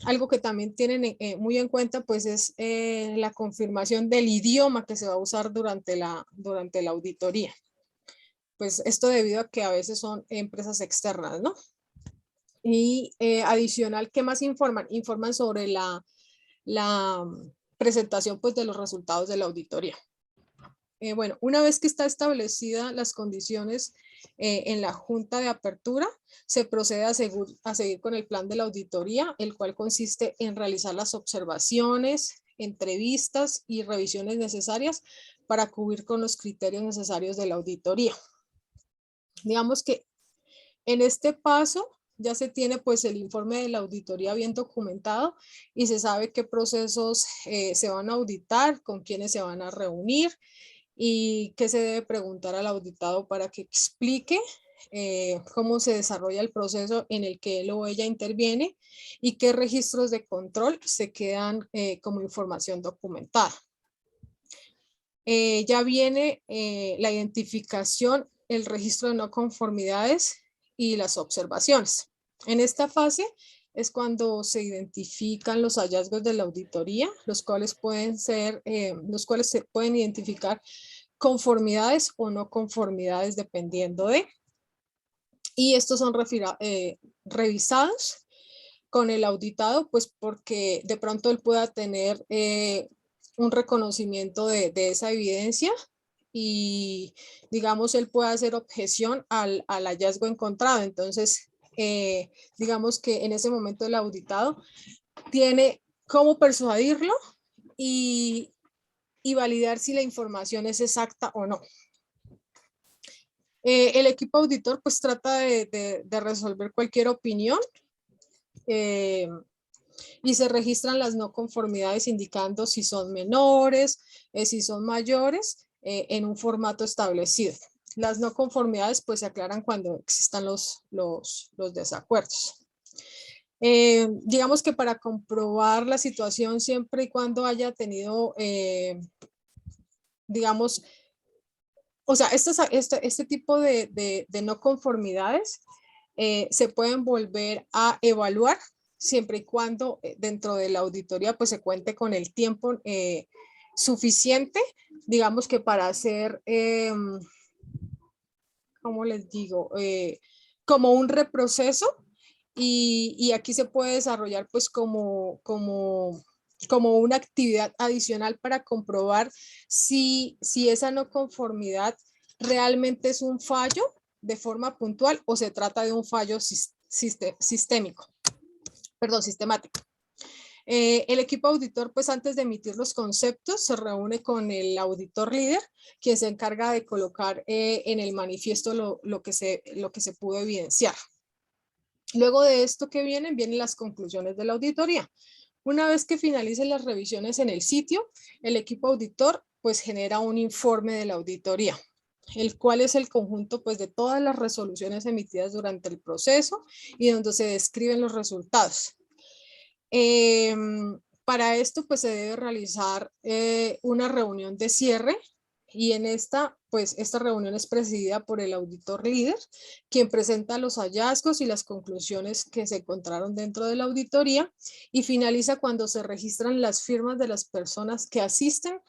Algo que también tienen muy en cuenta pues es la confirmación del idioma que se va a usar durante la auditoría. Pues esto debido a que a veces son empresas externas, ¿no? Y adicional, ¿qué más informan? Informan sobre la presentación pues de los resultados de la auditoría. Bueno, una vez que está establecida las condiciones en la junta de apertura, se procede a seguir con el plan de la auditoría, el cual consiste en realizar las observaciones, entrevistas y revisiones necesarias para cubrir con los criterios necesarios de la auditoría. Digamos que en este paso ya se tiene pues el informe de la auditoría bien documentado y se sabe qué procesos se van a auditar, con quiénes se van a reunir y qué se debe preguntar al auditado para que explique cómo se desarrolla el proceso en el que él o ella interviene y qué registros de control se quedan como información documentada. Ya viene la identificación, el registro de no conformidades y las observaciones. En esta fase es cuando se identifican los hallazgos de la auditoría, los cuales se pueden identificar conformidades o no conformidades dependiendo de. Y estos son revisados con el auditado, pues porque de pronto él pueda tener un reconocimiento de esa evidencia y digamos él puede hacer objeción al hallazgo encontrado. Entonces digamos que en ese momento el auditado tiene cómo persuadirlo y validar si la información es exacta o no. El equipo auditor pues trata de resolver cualquier opinión y se registran las no conformidades indicando si son menores, si son mayores en un formato establecido. Las no conformidades pues se aclaran cuando existan los desacuerdos. Digamos que para comprobar la situación siempre y cuando haya tenido, digamos, o sea, este tipo de no conformidades se pueden volver a evaluar siempre y cuando dentro de la auditoría pues se cuente con el tiempo suficiente, digamos que para hacer, ¿cómo les digo? Como un reproceso y aquí se puede desarrollar pues como una actividad adicional para comprobar si esa no conformidad realmente es un fallo de forma puntual o se trata de un fallo sistemático. El equipo auditor, pues antes de emitir los conceptos, se reúne con el auditor líder, quien se encarga de colocar en el manifiesto lo que se pudo evidenciar. Luego de esto que vienen las conclusiones de la auditoría. Una vez que finalicen las revisiones en el sitio, el equipo auditor pues genera un informe de la auditoría, el cual es el conjunto pues de todas las resoluciones emitidas durante el proceso y donde se describen los resultados. Para esto pues se debe realizar una reunión de cierre y en esta reunión es presidida por el auditor líder, quien presenta los hallazgos y las conclusiones que se encontraron dentro de la auditoría y finaliza cuando se registran las firmas de las personas que asisten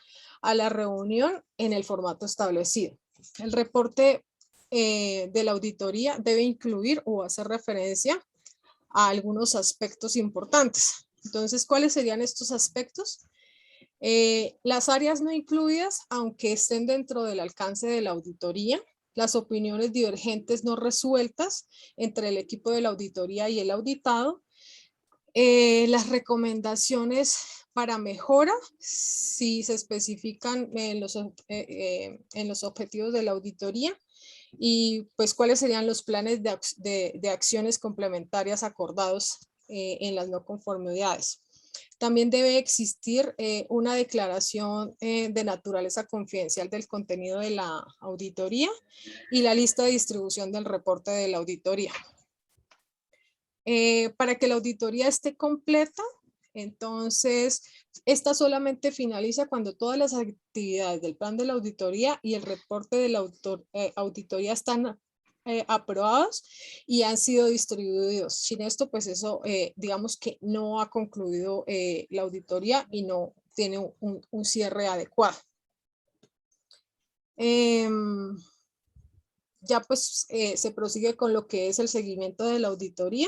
a la reunión en el formato establecido. El reporte de la auditoría debe incluir o hacer referencia a algunos aspectos importantes. Entonces, ¿cuáles serían estos aspectos? Las áreas no incluidas, aunque estén dentro del alcance de la auditoría, las opiniones divergentes no resueltas entre el equipo de la auditoría y el auditado, las recomendaciones para mejora, si se especifican en los objetivos de la auditoría, y pues cuáles serían los planes de acciones complementarias acordados en las no conformidades. También debe existir una declaración de naturaleza confidencial del contenido de la auditoría y la lista de distribución del reporte de la auditoría. Para que la auditoría esté completa, entonces esta solamente finaliza cuando todas las actividades del plan de la auditoría y el reporte de la auditoría están aprobados y han sido distribuidos. Sin esto, pues eso, digamos que no ha concluido la auditoría y no tiene un cierre adecuado. Ya pues se prosigue con lo que es el seguimiento de la auditoría.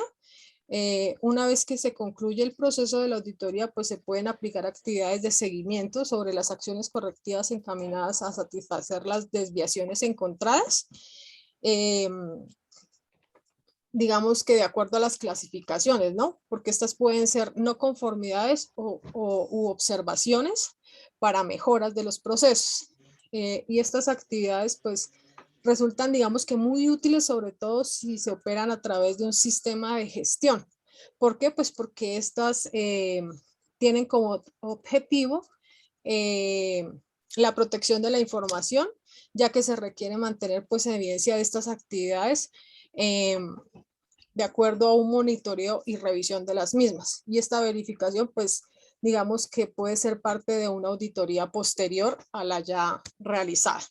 Una vez que se concluye el proceso de la auditoría, pues se pueden aplicar actividades de seguimiento sobre las acciones correctivas encaminadas a satisfacer las desviaciones encontradas. Digamos que de acuerdo a las clasificaciones, ¿no? Porque estas pueden ser no conformidades u observaciones para mejoras de los procesos. Y estas actividades, pues, resultan, digamos que muy útiles, sobre todo si se operan a través de un sistema de gestión. ¿Por qué? Pues porque estas tienen como objetivo la protección de la información, ya que se requiere mantener pues evidencia de estas actividades de acuerdo a un monitoreo y revisión de las mismas. Y esta verificación pues digamos que puede ser parte de una auditoría posterior a la ya realizada.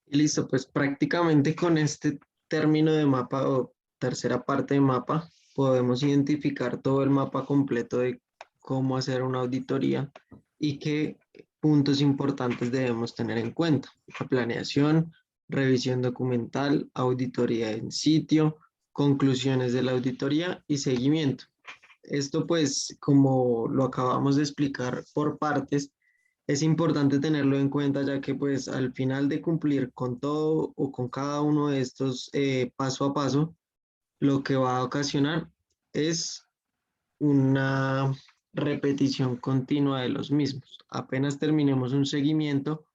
Y listo, pues prácticamente con este término de mapa o tercera parte de mapa, podemos identificar todo el mapa completo de cómo hacer una auditoría y qué puntos importantes debemos tener en cuenta. La planeación, revisión documental, auditoría en sitio, conclusiones de la auditoría y seguimiento. Esto pues, como lo acabamos de explicar por partes, es importante tenerlo en cuenta ya que pues al final de cumplir con todo o con cada uno de estos paso a paso, lo que va a ocasionar es una repetición continua de los mismos. Apenas terminemos un seguimiento,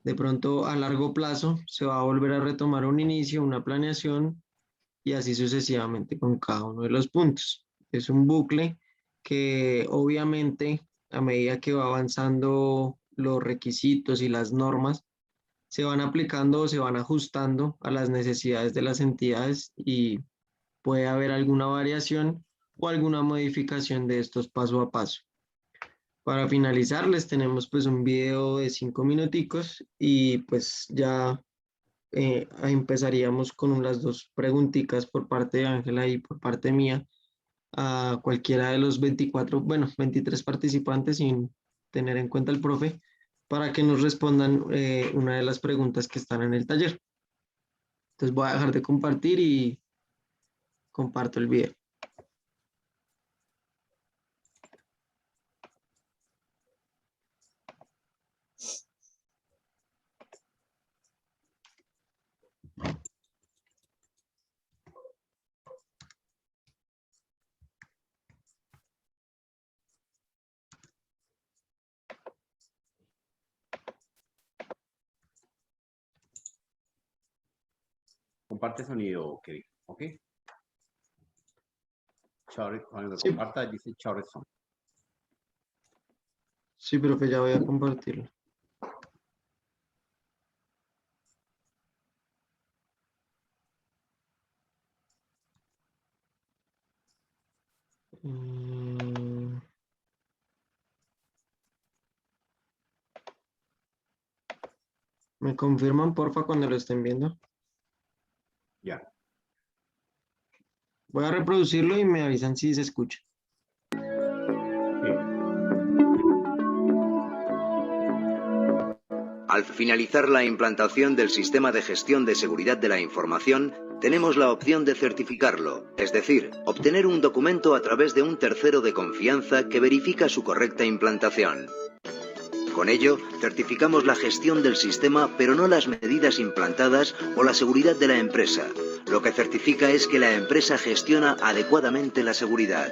de pronto a largo plazo se va a volver a retomar un inicio, una planeación y así sucesivamente con cada uno de los puntos. Es un bucle que obviamente a medida que va avanzando los requisitos y las normas, se van aplicando o se van ajustando a las necesidades de las entidades y puede haber alguna variación o alguna modificación de estos paso a paso. Para finalizar, les tenemos pues un video de 5 minuticos y pues ya empezaríamos con las dos preguntitas por parte de Ángela y por parte mía a cualquiera de los 23 participantes sin tener en cuenta el profe, para que nos respondan una de las preguntas que están en el taller. Entonces voy a dejar de compartir y comparto el video. Comparte sonido, Kevin, ¿ok? Cuando Sí. comparta, dice chao son. Sí, profe, ya voy a compartirlo. ¿Me confirman, porfa, cuando lo estén viendo? Ya. Voy a reproducirlo y me avisan si se escucha. Al finalizar la implantación del sistema de gestión de seguridad de la información, tenemos la opción de certificarlo, es decir, obtener un documento a través de un tercero de confianza que verifica su correcta implantación. Con ello, certificamos la gestión del sistema, pero no las medidas implantadas o la seguridad de la empresa. Lo que certifica es que la empresa gestiona adecuadamente la seguridad.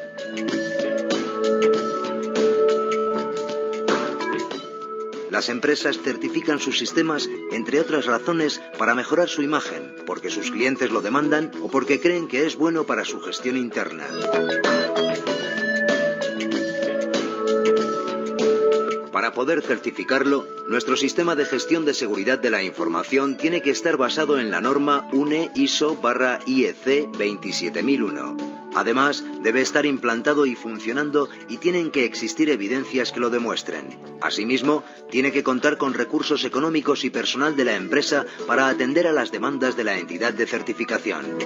Las empresas certifican sus sistemas, entre otras razones, para mejorar su imagen, porque sus clientes lo demandan o porque creen que es bueno para su gestión interna. Para poder certificarlo, nuestro sistema de gestión de seguridad de la información tiene que estar basado en la norma UNE ISO/IEC 27001. Además, debe estar implantado y funcionando y tienen que existir evidencias que lo demuestren. Asimismo, tiene que contar con recursos económicos y personal de la empresa para atender a las demandas de la entidad de certificación.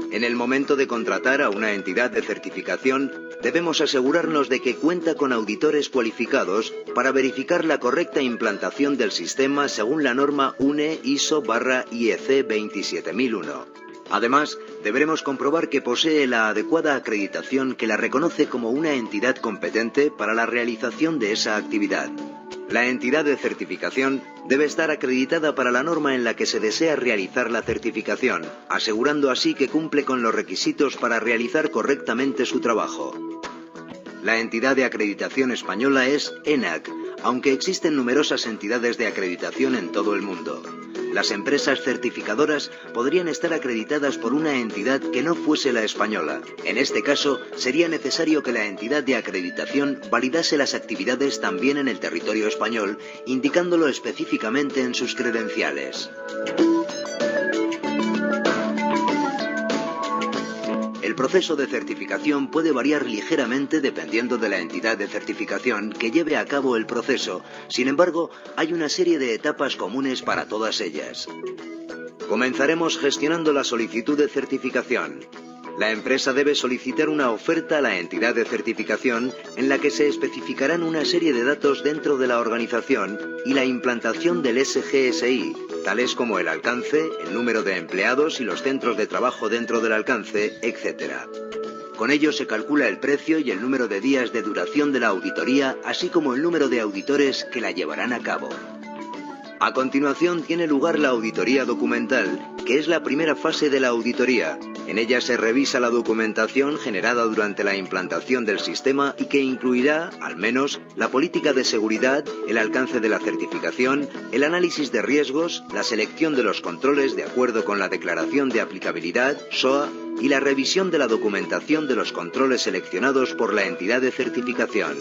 En el momento de contratar a una entidad de certificación, debemos asegurarnos de que cuenta con auditores cualificados para verificar la correcta implantación del sistema según la norma UNE ISO/IEC 27001. Además, deberemos comprobar que posee la adecuada acreditación que la reconoce como una entidad competente para la realización de esa actividad. La entidad de certificación debe estar acreditada para la norma en la que se desea realizar la certificación, asegurando así que cumple con los requisitos para realizar correctamente su trabajo. La entidad de acreditación española es ENAC, aunque existen numerosas entidades de acreditación en todo el mundo. Las empresas certificadoras podrían estar acreditadas por una entidad que no fuese la española. En este caso, sería necesario que la entidad de acreditación validase las actividades también en el territorio español, indicándolo específicamente en sus credenciales. El proceso de certificación puede variar ligeramente dependiendo de la entidad de certificación que lleve a cabo el proceso. Sin embargo, hay una serie de etapas comunes para todas ellas. Comenzaremos gestionando la solicitud de certificación. La empresa debe solicitar una oferta a la entidad de certificación en la que se especificarán una serie de datos dentro de la organización y la implantación del SGSI, tales como el alcance, el número de empleados y los centros de trabajo dentro del alcance, etc. Con ello se calcula el precio y el número de días de duración de la auditoría, así como el número de auditores que la llevarán a cabo. A continuación tiene lugar la auditoría documental, que es la primera fase de la auditoría. En ella se revisa la documentación generada durante la implantación del sistema y que incluirá, al menos, la política de seguridad, el alcance de la certificación, el análisis de riesgos, la selección de los controles de acuerdo con la declaración de aplicabilidad, SOA, y la revisión de la documentación de los controles seleccionados por la entidad de certificación.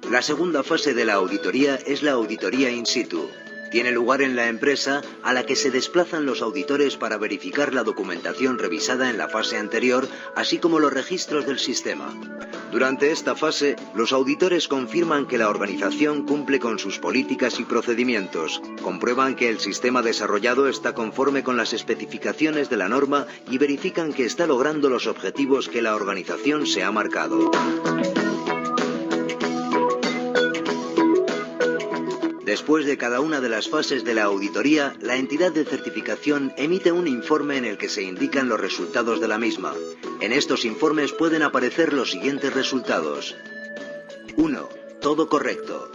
La segunda fase de la auditoría es la auditoría in situ. Tiene lugar en la empresa, a la que se desplazan los auditores para verificar la documentación revisada en la fase anterior, así como los registros del sistema. Durante esta fase, los auditores confirman que la organización cumple con sus políticas y procedimientos, comprueban que el sistema desarrollado está conforme con las especificaciones de la norma y verifican que está logrando los objetivos que la organización se ha marcado. Después de cada una de las fases de la auditoría, la entidad de certificación emite un informe en el que se indican los resultados de la misma. En estos informes pueden aparecer los siguientes resultados. 1. Todo correcto.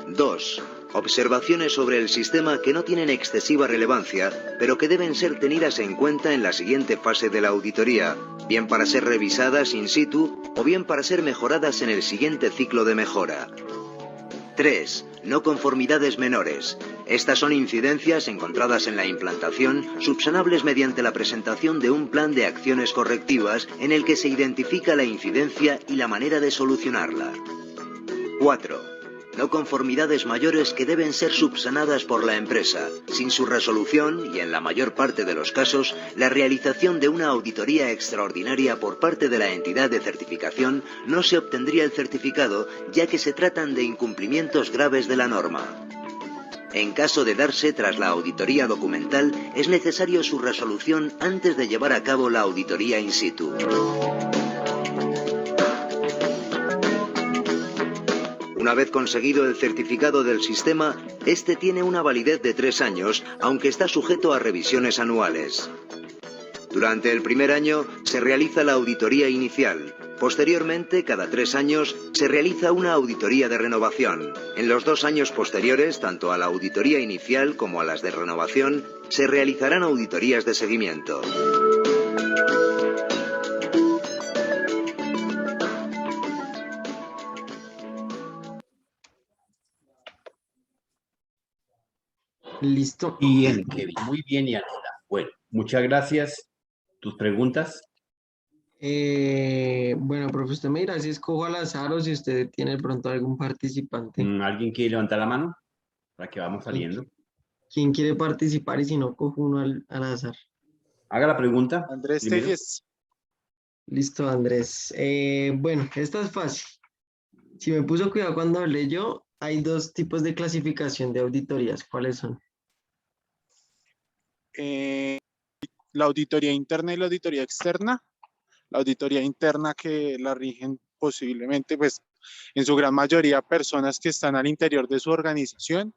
2. Observaciones sobre el sistema que no tienen excesiva relevancia, pero que deben ser tenidas en cuenta en la siguiente fase de la auditoría, bien para ser revisadas in situ o bien para ser mejoradas en el siguiente ciclo de mejora. 3. No conformidades menores. Estas son incidencias encontradas en la implantación, subsanables mediante la presentación de un plan de acciones correctivas en el que se identifica la incidencia y la manera de solucionarla. 4. No conformidades mayores que deben ser subsanadas por la empresa. Sin su resolución, y en la mayor parte de los casos, la realización de una auditoría extraordinaria por parte de la entidad de certificación no se obtendría el certificado, ya que se tratan de incumplimientos graves de la norma. En caso de darse tras la auditoría documental, es necesario su resolución antes de llevar a cabo la auditoría in situ. Una vez conseguido el certificado del sistema, este tiene una validez de 3 años, aunque está sujeto a revisiones anuales. Durante el primer año se realiza la auditoría inicial. Posteriormente, cada 3 años, se realiza una auditoría de renovación. En los 2 años posteriores, tanto a la auditoría inicial como a las de renovación, se realizarán auditorías de seguimiento. Listo. Bien, Kevin, muy bien, y Ángela. Bueno, muchas gracias. ¿Tus preguntas? Bueno, profe, usted me dirá si escojo al azar o si usted tiene de pronto algún participante. ¿Alguien quiere levantar la mano? Para que vamos saliendo. ¿Quién quiere participar? Y si no, cojo uno al azar. Haga la pregunta. Andrés primero. Tejes. Listo, Andrés. Bueno, esta es fácil. Si me puso cuidado cuando hablé yo, hay 2 tipos de clasificación de auditorías. ¿Cuáles son? La auditoría interna y la auditoría externa. La auditoría interna que la rigen posiblemente, pues, en su gran mayoría, personas que están al interior de su organización.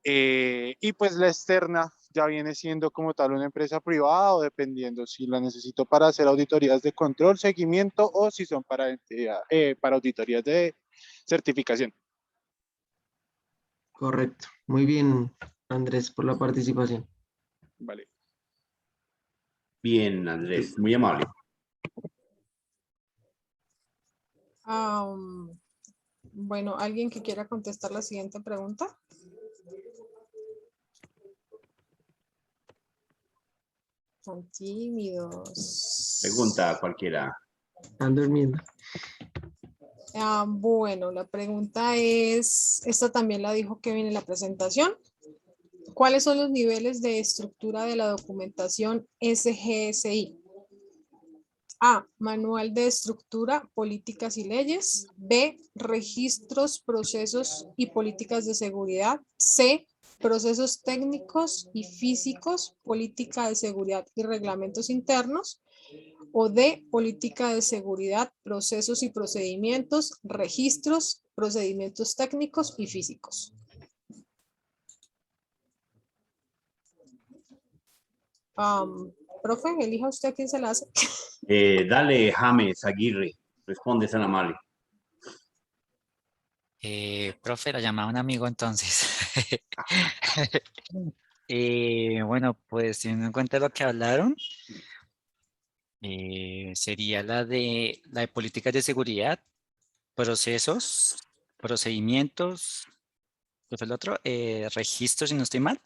Y pues la externa ya viene siendo como tal una empresa privada o dependiendo si la necesito para hacer auditorías de control, seguimiento o si son para auditorías de certificación. Correcto. Muy bien, Andrés, por la participación. Vale. Bien, Andrés, muy amable. Bueno, ¿alguien que quiera contestar la siguiente pregunta? Tan tímidos. Pregunta a cualquiera. Están durmiendo. Bueno, la pregunta es, esta también la dijo Kevin en la presentación. ¿Cuáles son los niveles de estructura de la documentación SGSI? A. Manual de estructura, políticas y leyes. B. Registros, procesos y políticas de seguridad. C. Procesos técnicos y físicos, política de seguridad y reglamentos internos. O D. Política de seguridad, procesos y procedimientos, registros, procedimientos técnicos y físicos. Profe, elija usted a quién se la hace. Dale, James Aguirre. Responde, San amable. Profe, la llamaba un amigo entonces. Bueno, pues teniendo en cuenta lo que hablaron, Sería la de políticas de seguridad, procesos, procedimientos, ¿qué fue el otro? Registros, si no estoy mal,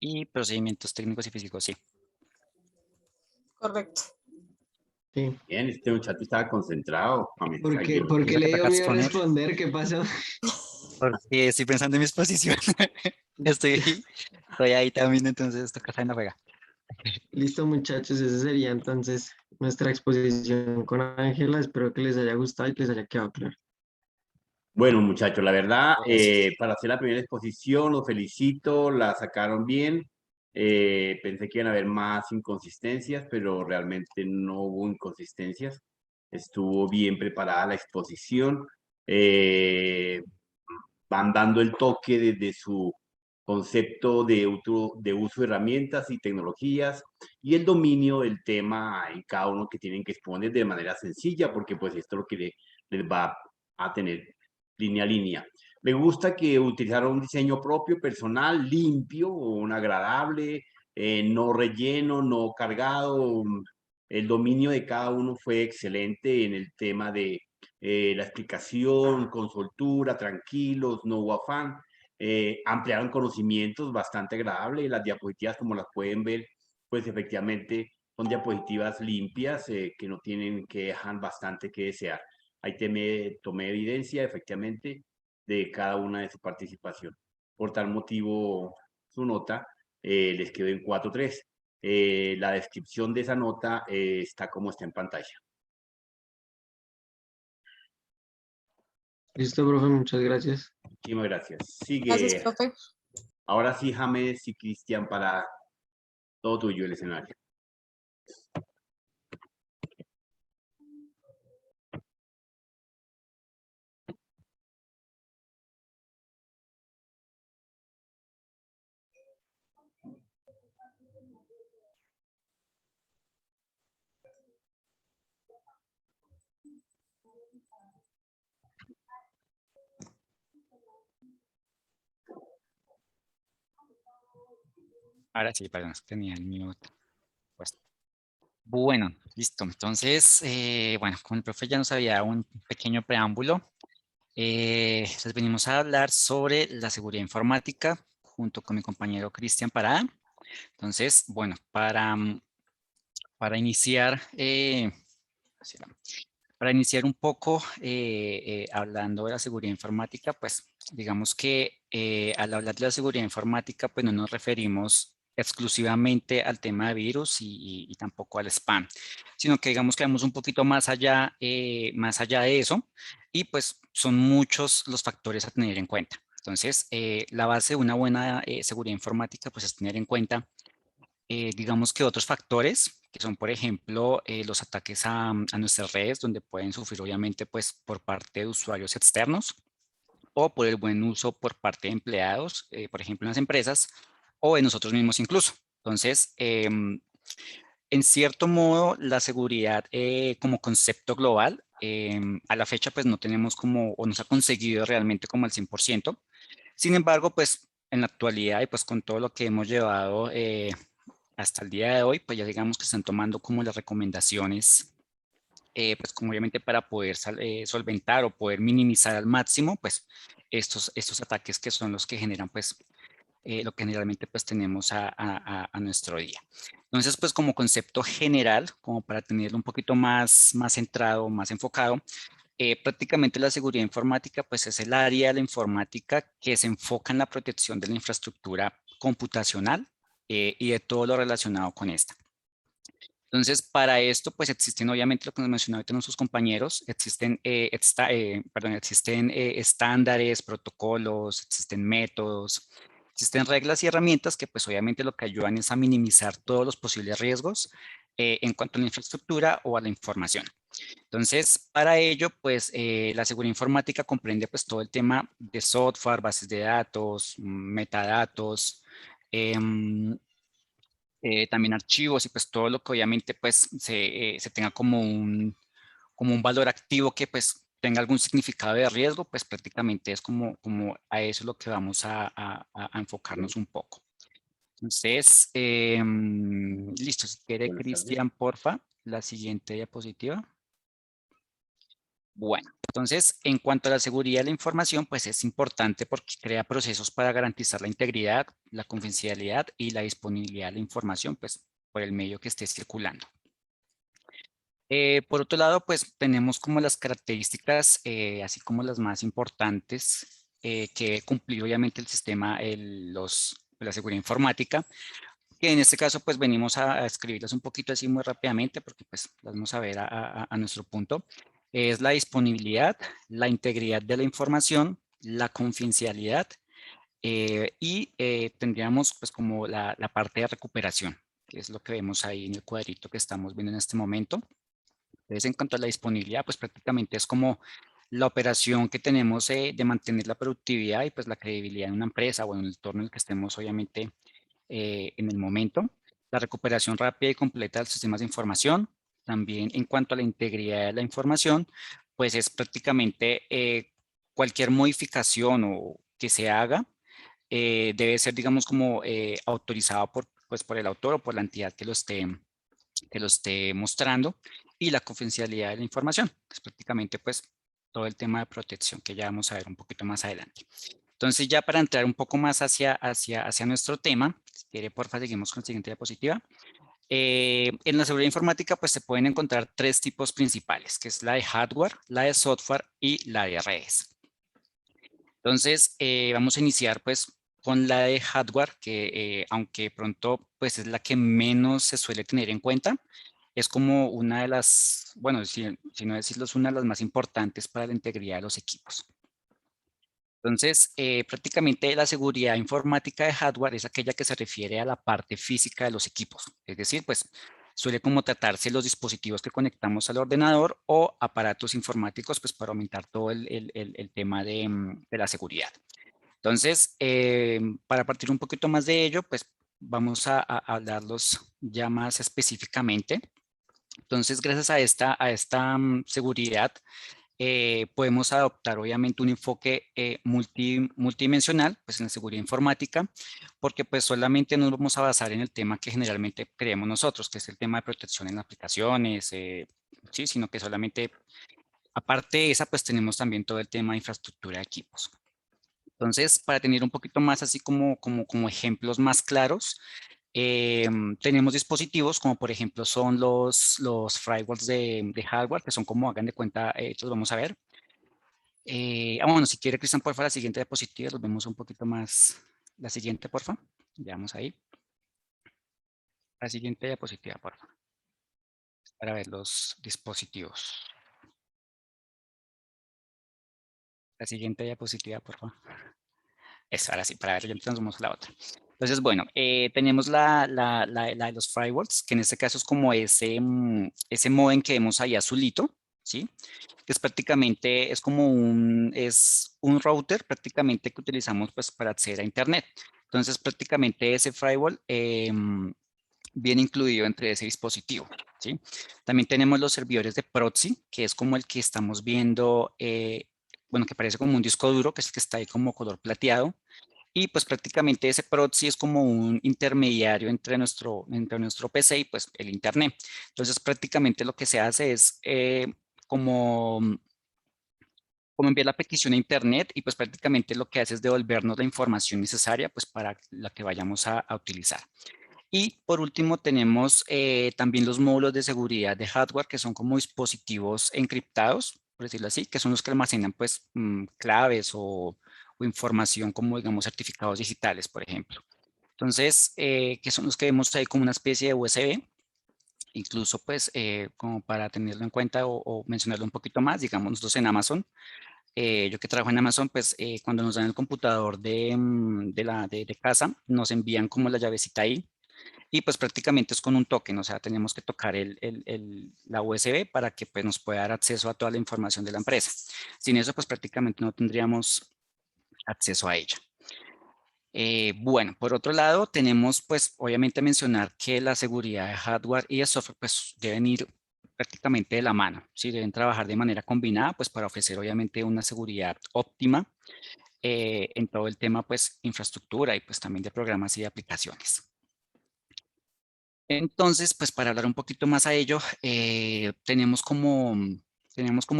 y procedimientos técnicos y físicos, sí. Correcto. Sí. Bien, este muchacho estaba concentrado. ¿Por qué Eso que le dio toca miedo exponer. responder? ¿Qué pasó? Porque estoy pensando en mi exposición. Estoy ahí también, entonces toca estar en la juega. Listo, muchachos, esa sería entonces nuestra exposición con Ángela. Espero que les haya gustado y que les haya quedado claro. Bueno, muchachos, la verdad, Gracias. para hacer la primera exposición, los felicito, la sacaron bien. Pensé que iban a haber más inconsistencias, pero realmente no hubo inconsistencias. Estuvo bien preparada la exposición. Van dando el toque desde su concepto de uso de herramientas y tecnologías y el dominio del tema en cada uno que tienen que exponer de manera sencilla, porque pues esto es lo que les va a tener línea a línea. Me gusta que utilizaron un diseño propio, personal, limpio, un agradable, no relleno, no cargado. El dominio de cada uno fue excelente en el tema de la explicación con soltura, tranquilos, no hubo afán. Ampliaron conocimientos bastante agradables. Las diapositivas, como las pueden ver, pues efectivamente son diapositivas limpias que no tienen, que dejan bastante que desear. Ahí tomé evidencia efectivamente de cada una de su participación. Por tal motivo, su nota les quedó en 4.3. La descripción de esa nota está como está en pantalla. Listo, profe, muchas gracias. Muchísimas gracias. Gracias, Sigue. profe. Ahora sí, James y Cristian, para todo tuyo el escenario. Ahora sí, perdón, tenía el mute puesto. Bueno, listo. Entonces, bueno, con el profe ya nos había un pequeño preámbulo. Les venimos a hablar sobre la seguridad informática junto con mi compañero Cristian Parada. Entonces, bueno, para iniciar, para iniciar un poco hablando de la seguridad informática, pues digamos que al hablar de la seguridad informática, pues no nos referimos exclusivamente al tema de virus y tampoco al spam, sino que digamos que vamos un poquito más allá de eso y pues son muchos los factores a tener en cuenta. Entonces, la base de una buena seguridad informática pues es tener en cuenta digamos que otros factores, que son, por ejemplo, los ataques a nuestras redes, donde pueden sufrir, obviamente, pues, por parte de usuarios externos o por el buen uso por parte de empleados, por ejemplo, en las empresas o en nosotros mismos incluso. Entonces, en cierto modo, la seguridad como concepto global, a la fecha, pues, no tenemos como, o no se ha conseguido realmente como al 100%. Sin embargo, pues, en la actualidad y pues con todo lo que hemos llevado hasta el día de hoy, pues ya digamos que están tomando como las recomendaciones, pues como obviamente para poder solventar o poder minimizar al máximo, pues estos ataques que son los que generan, pues, lo que generalmente pues tenemos a nuestro día. Entonces, pues como concepto general, como para tenerlo un poquito más centrado, más enfocado, prácticamente la seguridad informática, pues es el área de la informática que se enfoca en la protección de la infraestructura computacional y de todo lo relacionado con esta. Entonces, para esto, pues existen obviamente lo que nos mencionó ahorita nuestros compañeros, existen, existen estándares, protocolos, existen métodos, existen reglas y herramientas que pues obviamente lo que ayudan es a minimizar todos los posibles riesgos en cuanto a la infraestructura o a la información. Entonces, para ello, pues la seguridad informática comprende pues todo el tema de software, bases de datos, metadatos, también archivos y pues todo lo que obviamente pues se tenga como un valor activo que pues tenga algún significado de riesgo, pues prácticamente es como a eso lo que vamos a enfocarnos un poco. Entonces, listo, si quiere Buenas tardes. Cristian, porfa, la siguiente diapositiva. Bueno, entonces, en cuanto a la seguridad de la información, pues es importante porque crea procesos para garantizar la integridad, la confidencialidad y la disponibilidad de la información, pues, por el medio que esté circulando. Por otro lado, pues, tenemos como las características, así como las más importantes, que debe cumplir obviamente el sistema, la seguridad informática, que en este caso, pues, venimos a escribirlas un poquito así muy rápidamente, porque, pues, las vamos a ver a nuestro punto. Es la disponibilidad, la integridad de la información, la confidencialidad y tendríamos pues como la parte de recuperación, que es lo que vemos ahí en el cuadrito que estamos viendo en este momento. Entonces, en cuanto a la disponibilidad, pues prácticamente es como la operación que tenemos de mantener la productividad y pues la credibilidad en una empresa o en el entorno en el que estemos obviamente en el momento. La recuperación rápida y completa de los sistemas de información. También en cuanto a la integridad de la información, pues es prácticamente cualquier modificación o que se haga debe ser, digamos, como autorizado pues, por el autor o por la entidad que lo esté mostrando. Y la confidencialidad de la información, que es prácticamente pues todo el tema de protección que ya vamos a ver un poquito más adelante. Entonces, ya para entrar un poco más hacia nuestro tema, si quiere, porfa, seguimos con la siguiente diapositiva. En la seguridad informática, pues se pueden encontrar tres tipos principales, que es la de hardware, la de software y la de redes. Entonces, vamos a iniciar pues con la de hardware, que aunque pronto pues es la que menos se suele tener en cuenta, es como una de las, bueno, si no decirlo, es una de las más importantes para la integridad de los equipos. Entonces, prácticamente la seguridad informática de hardware es aquella que se refiere a la parte física de los equipos. Es decir, pues suele como tratarse los dispositivos que conectamos al ordenador o aparatos informáticos, pues para aumentar todo el tema de la seguridad. Entonces, para partir un poquito más de ello, pues vamos a hablarlos ya más específicamente. Entonces, gracias a esta seguridad, podemos adoptar obviamente un enfoque multidimensional pues en la seguridad informática, porque pues solamente nos vamos a basar en el tema que generalmente creemos nosotros, que es el tema de protección en aplicaciones, sí, sino que solamente, aparte de esa, pues tenemos también todo el tema de infraestructura de equipos. Entonces, para tener un poquito más así como ejemplos más claros, tenemos dispositivos como por ejemplo son los firewalls de hardware, que son como hagan de cuenta, los vamos a ver. Bueno, si quiere Cristian, porfa, la siguiente diapositiva, los vemos un poquito más. La siguiente, porfa. Veamos ahí. La siguiente diapositiva, porfa. Para ver los dispositivos. La siguiente diapositiva, porfa. Eso, ahora sí, para ver, ya transformamos la otra. Entonces, bueno, tenemos la de los firewalls, que en este caso es como ese modem que vemos ahí azulito, ¿sí? Que es prácticamente, es como un router prácticamente que utilizamos pues para acceder a internet. Entonces, prácticamente ese firewall viene incluido entre ese dispositivo, ¿sí? También tenemos los servidores de proxy, que es como el que estamos viendo, bueno, que parece como un disco duro, que es el que está ahí como color plateado. Y pues prácticamente ese proxy es como un intermediario entre nuestro PC y pues el internet. Entonces prácticamente lo que se hace es como enviar la petición a internet y pues prácticamente lo que hace es devolvernos la información necesaria pues para la que vayamos a utilizar. Y por último tenemos también los módulos de seguridad de hardware, que son como dispositivos encriptados, por decirlo así, que son los que almacenan pues claves o información como digamos certificados digitales, por ejemplo. Entonces, que son los que vemos ahí como una especie de USB, incluso pues como para tenerlo en cuenta o mencionarlo un poquito más, digamos nosotros en Amazon, yo que trabajo en Amazon, pues cuando nos dan el computador de casa, nos envían como la llavecita ahí y pues prácticamente es con un token, o sea, tenemos que tocar la USB para que pues nos pueda dar acceso a toda la información de la empresa. Sin eso, pues prácticamente no tendríamos acceso a ella. Bueno, por otro lado, tenemos pues obviamente mencionar que la seguridad de hardware y de software pues deben ir prácticamente de la mano, ¿sí? Deben trabajar de manera combinada pues para ofrecer obviamente una seguridad óptima en todo el tema pues infraestructura y pues también de programas y de aplicaciones. Entonces, pues para hablar un poquito más a ello, tenemos como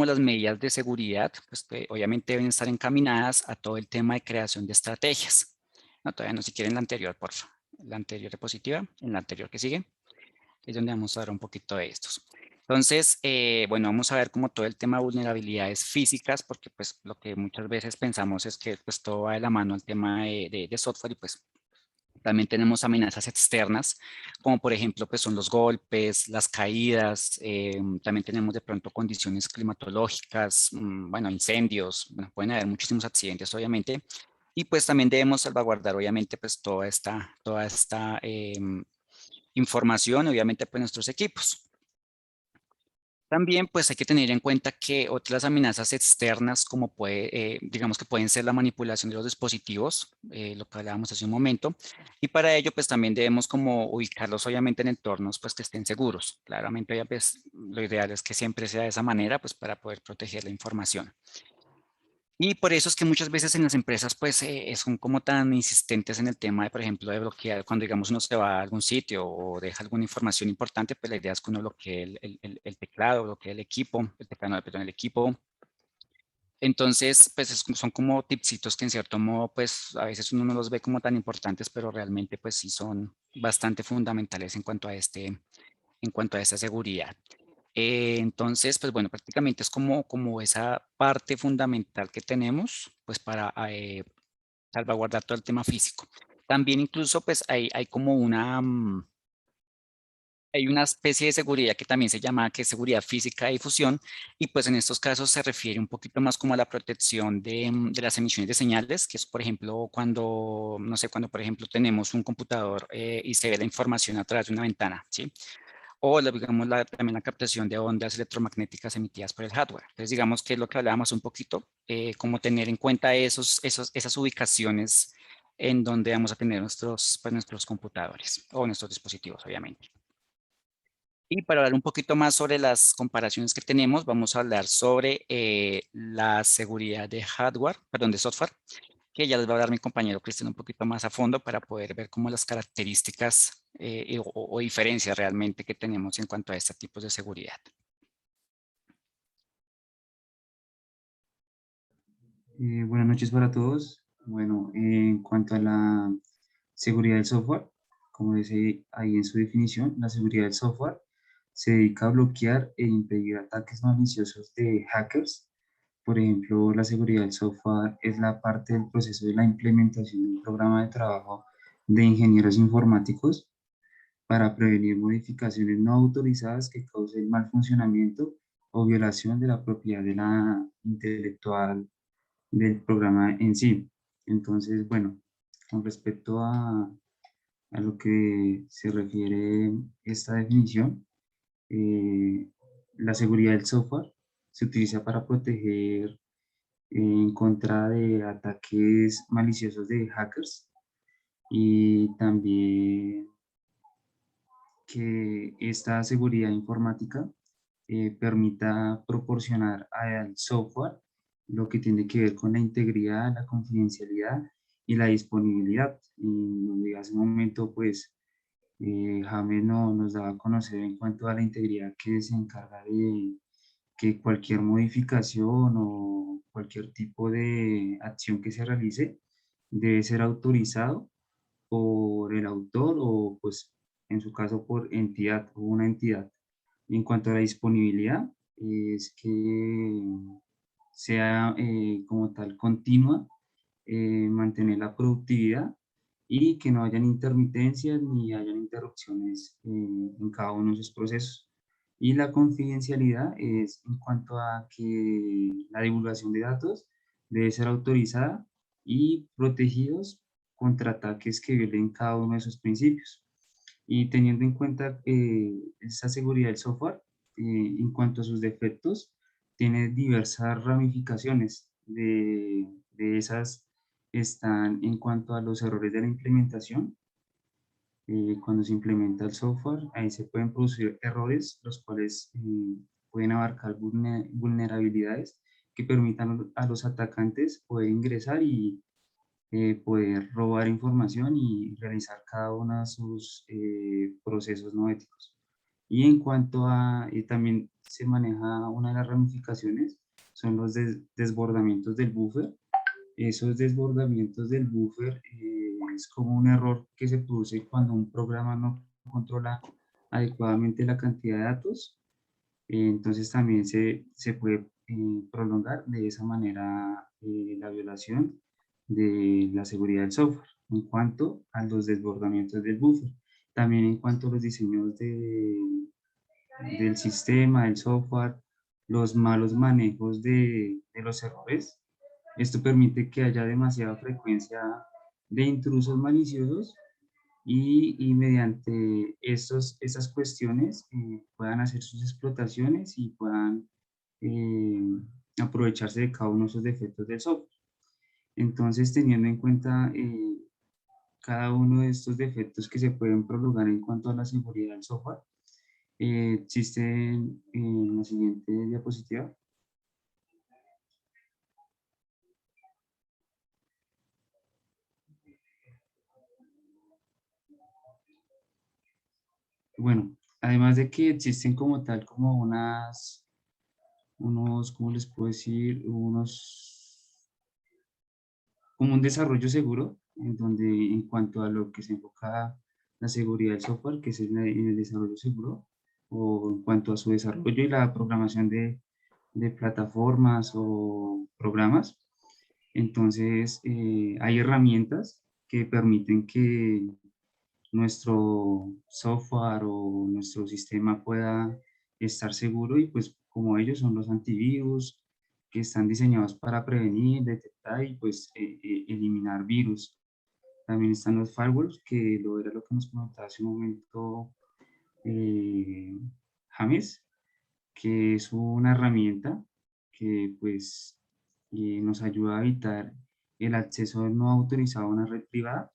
las medidas de seguridad, pues que obviamente deben estar encaminadas a todo el tema de creación de estrategias. No, todavía no, si quieren la anterior, por favor. La anterior diapositiva, en la anterior que sigue, es donde vamos a ver un poquito de estos. Entonces, bueno, vamos a ver como todo el tema de vulnerabilidades físicas, porque pues lo que muchas veces pensamos es que pues todo va de la mano al tema de software y pues también tenemos amenazas externas, como por ejemplo pues son los golpes, las caídas, también tenemos de pronto condiciones climatológicas, bueno, incendios, bueno, pueden haber muchísimos accidentes obviamente, y pues también debemos salvaguardar obviamente pues toda esta información, obviamente pues nuestros equipos. También pues hay que tener en cuenta que otras amenazas externas como digamos que pueden ser la manipulación de los dispositivos, lo que hablábamos hace un momento, y para ello pues también debemos como ubicarlos obviamente en entornos pues que estén seguros. Claramente ya pues lo ideal es que siempre sea de esa manera pues para poder proteger la información. Y por eso es que muchas veces en las empresas pues son como tan insistentes en el tema de, por ejemplo, de bloquear cuando digamos uno se va a algún sitio o deja alguna información importante, pues la idea es que uno bloquee el teclado, bloquee el equipo, el teclado, no, perdón, el equipo. Entonces, pues son como tipsitos que en cierto modo, pues a veces uno no los ve como tan importantes, pero realmente pues sí son bastante fundamentales en cuanto a esta seguridad. Entonces, pues bueno, prácticamente es como esa parte fundamental que tenemos, pues para salvaguardar todo el tema físico. También incluso, pues hay como hay una especie de seguridad que también se llama que es seguridad física de difusión, y pues en estos casos se refiere un poquito más como a la protección de las emisiones de señales, que es por ejemplo cuando, no sé, cuando por ejemplo tenemos un computador y se ve la información a través de una ventana, ¿sí? O digamos también la captación de ondas electromagnéticas emitidas por el hardware. Entonces digamos que es lo que hablábamos un poquito, como tener en cuenta esas ubicaciones en donde vamos a tener nuestros computadores o nuestros dispositivos, obviamente. Y para hablar un poquito más sobre las comparaciones que tenemos, vamos a hablar sobre la seguridad de hardware, perdón, de software, que ya les va a dar mi compañero Cristian un poquito más a fondo para poder ver cómo las características o diferencias realmente que tenemos en cuanto a este tipo de seguridad. Buenas noches para todos. Bueno, en cuanto a la seguridad del software, como dice ahí en su definición, la seguridad del software se dedica a bloquear e impedir ataques maliciosos de hackers. Por ejemplo, la seguridad del software es la parte del proceso de la implementación de un programa de trabajo de ingenieros informáticos para prevenir modificaciones no autorizadas que causen mal funcionamiento o violación de la propiedad de la intelectual del programa en sí. Entonces, bueno, con respecto a lo que se refiere esta definición, la seguridad del software se utiliza para proteger en contra de ataques maliciosos de hackers y también que esta seguridad informática permita proporcionar al software lo que tiene que ver con la integridad, la confidencialidad y la disponibilidad. Y donde hace un momento, pues, James no, nos daba a conocer en cuanto a la integridad que se encarga de que cualquier modificación o cualquier tipo de acción que se realice debe ser autorizado por el autor o, pues, en su caso, por entidad o una entidad. En cuanto a la disponibilidad, es que sea como tal continua, mantener la productividad y que no hayan intermitencias ni hayan interrupciones en cada uno de esos procesos. Y la confidencialidad es en cuanto a que la divulgación de datos debe ser autorizada y protegidos contra ataques que violen cada uno de esos principios. Y teniendo en cuenta esa seguridad del software, en cuanto a sus defectos, tiene diversas ramificaciones. De esas están en cuanto a los errores de la implementación. Cuando se implementa el software, ahí se pueden producir errores, los cuales pueden abarcar vulnerabilidades que permitan a los atacantes poder ingresar y poder robar información y realizar cada uno de sus procesos no éticos. Y en cuanto a, también se maneja una de las ramificaciones, son los desbordamientos del buffer. Esos desbordamientos del buffer es como un error que se produce cuando un programa no controla adecuadamente la cantidad de datos. Entonces también se puede prolongar de esa manera la violación de la seguridad del software en cuanto a los desbordamientos del buffer. También en cuanto a los diseños del sistema, del software, los malos manejos de los errores. Esto permite que haya demasiada frecuencia de intrusos maliciosos y mediante estas cuestiones puedan hacer sus explotaciones y puedan aprovecharse de cada uno de esos defectos del software. Entonces, teniendo en cuenta cada uno de estos defectos que se pueden prolongar en cuanto a la seguridad del software, existe en la siguiente diapositiva. Bueno, además de que existen como tal, como ¿cómo les puedo decir? Como un desarrollo seguro, en donde en cuanto a lo que se enfoca la seguridad del software, que es en el desarrollo seguro, o en cuanto a su desarrollo y la programación de plataformas o programas. Entonces, hay herramientas que permiten que nuestro software o nuestro sistema pueda estar seguro y pues como ellos son los antivirus que están diseñados para prevenir, detectar y pues eliminar virus. También están los firewalls, que era lo que nos comentaba hace un momento James, que es una herramienta que pues nos ayuda a evitar el acceso no autorizado a una red privada.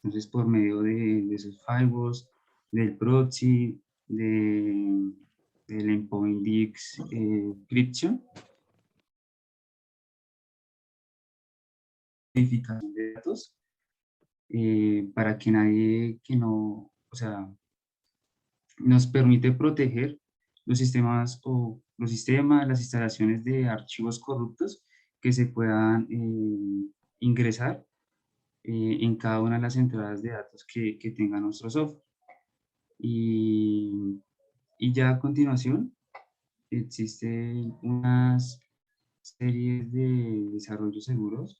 Entonces, por medio de esos firewalls, del proxy, del endpoint encryption, verificación de datos, para que nadie que no, o sea, nos permite proteger los sistemas las instalaciones de archivos corruptos que se puedan ingresar en cada una de las entradas de datos que tenga nuestro software. Y ya a continuación existen unas series de desarrollos seguros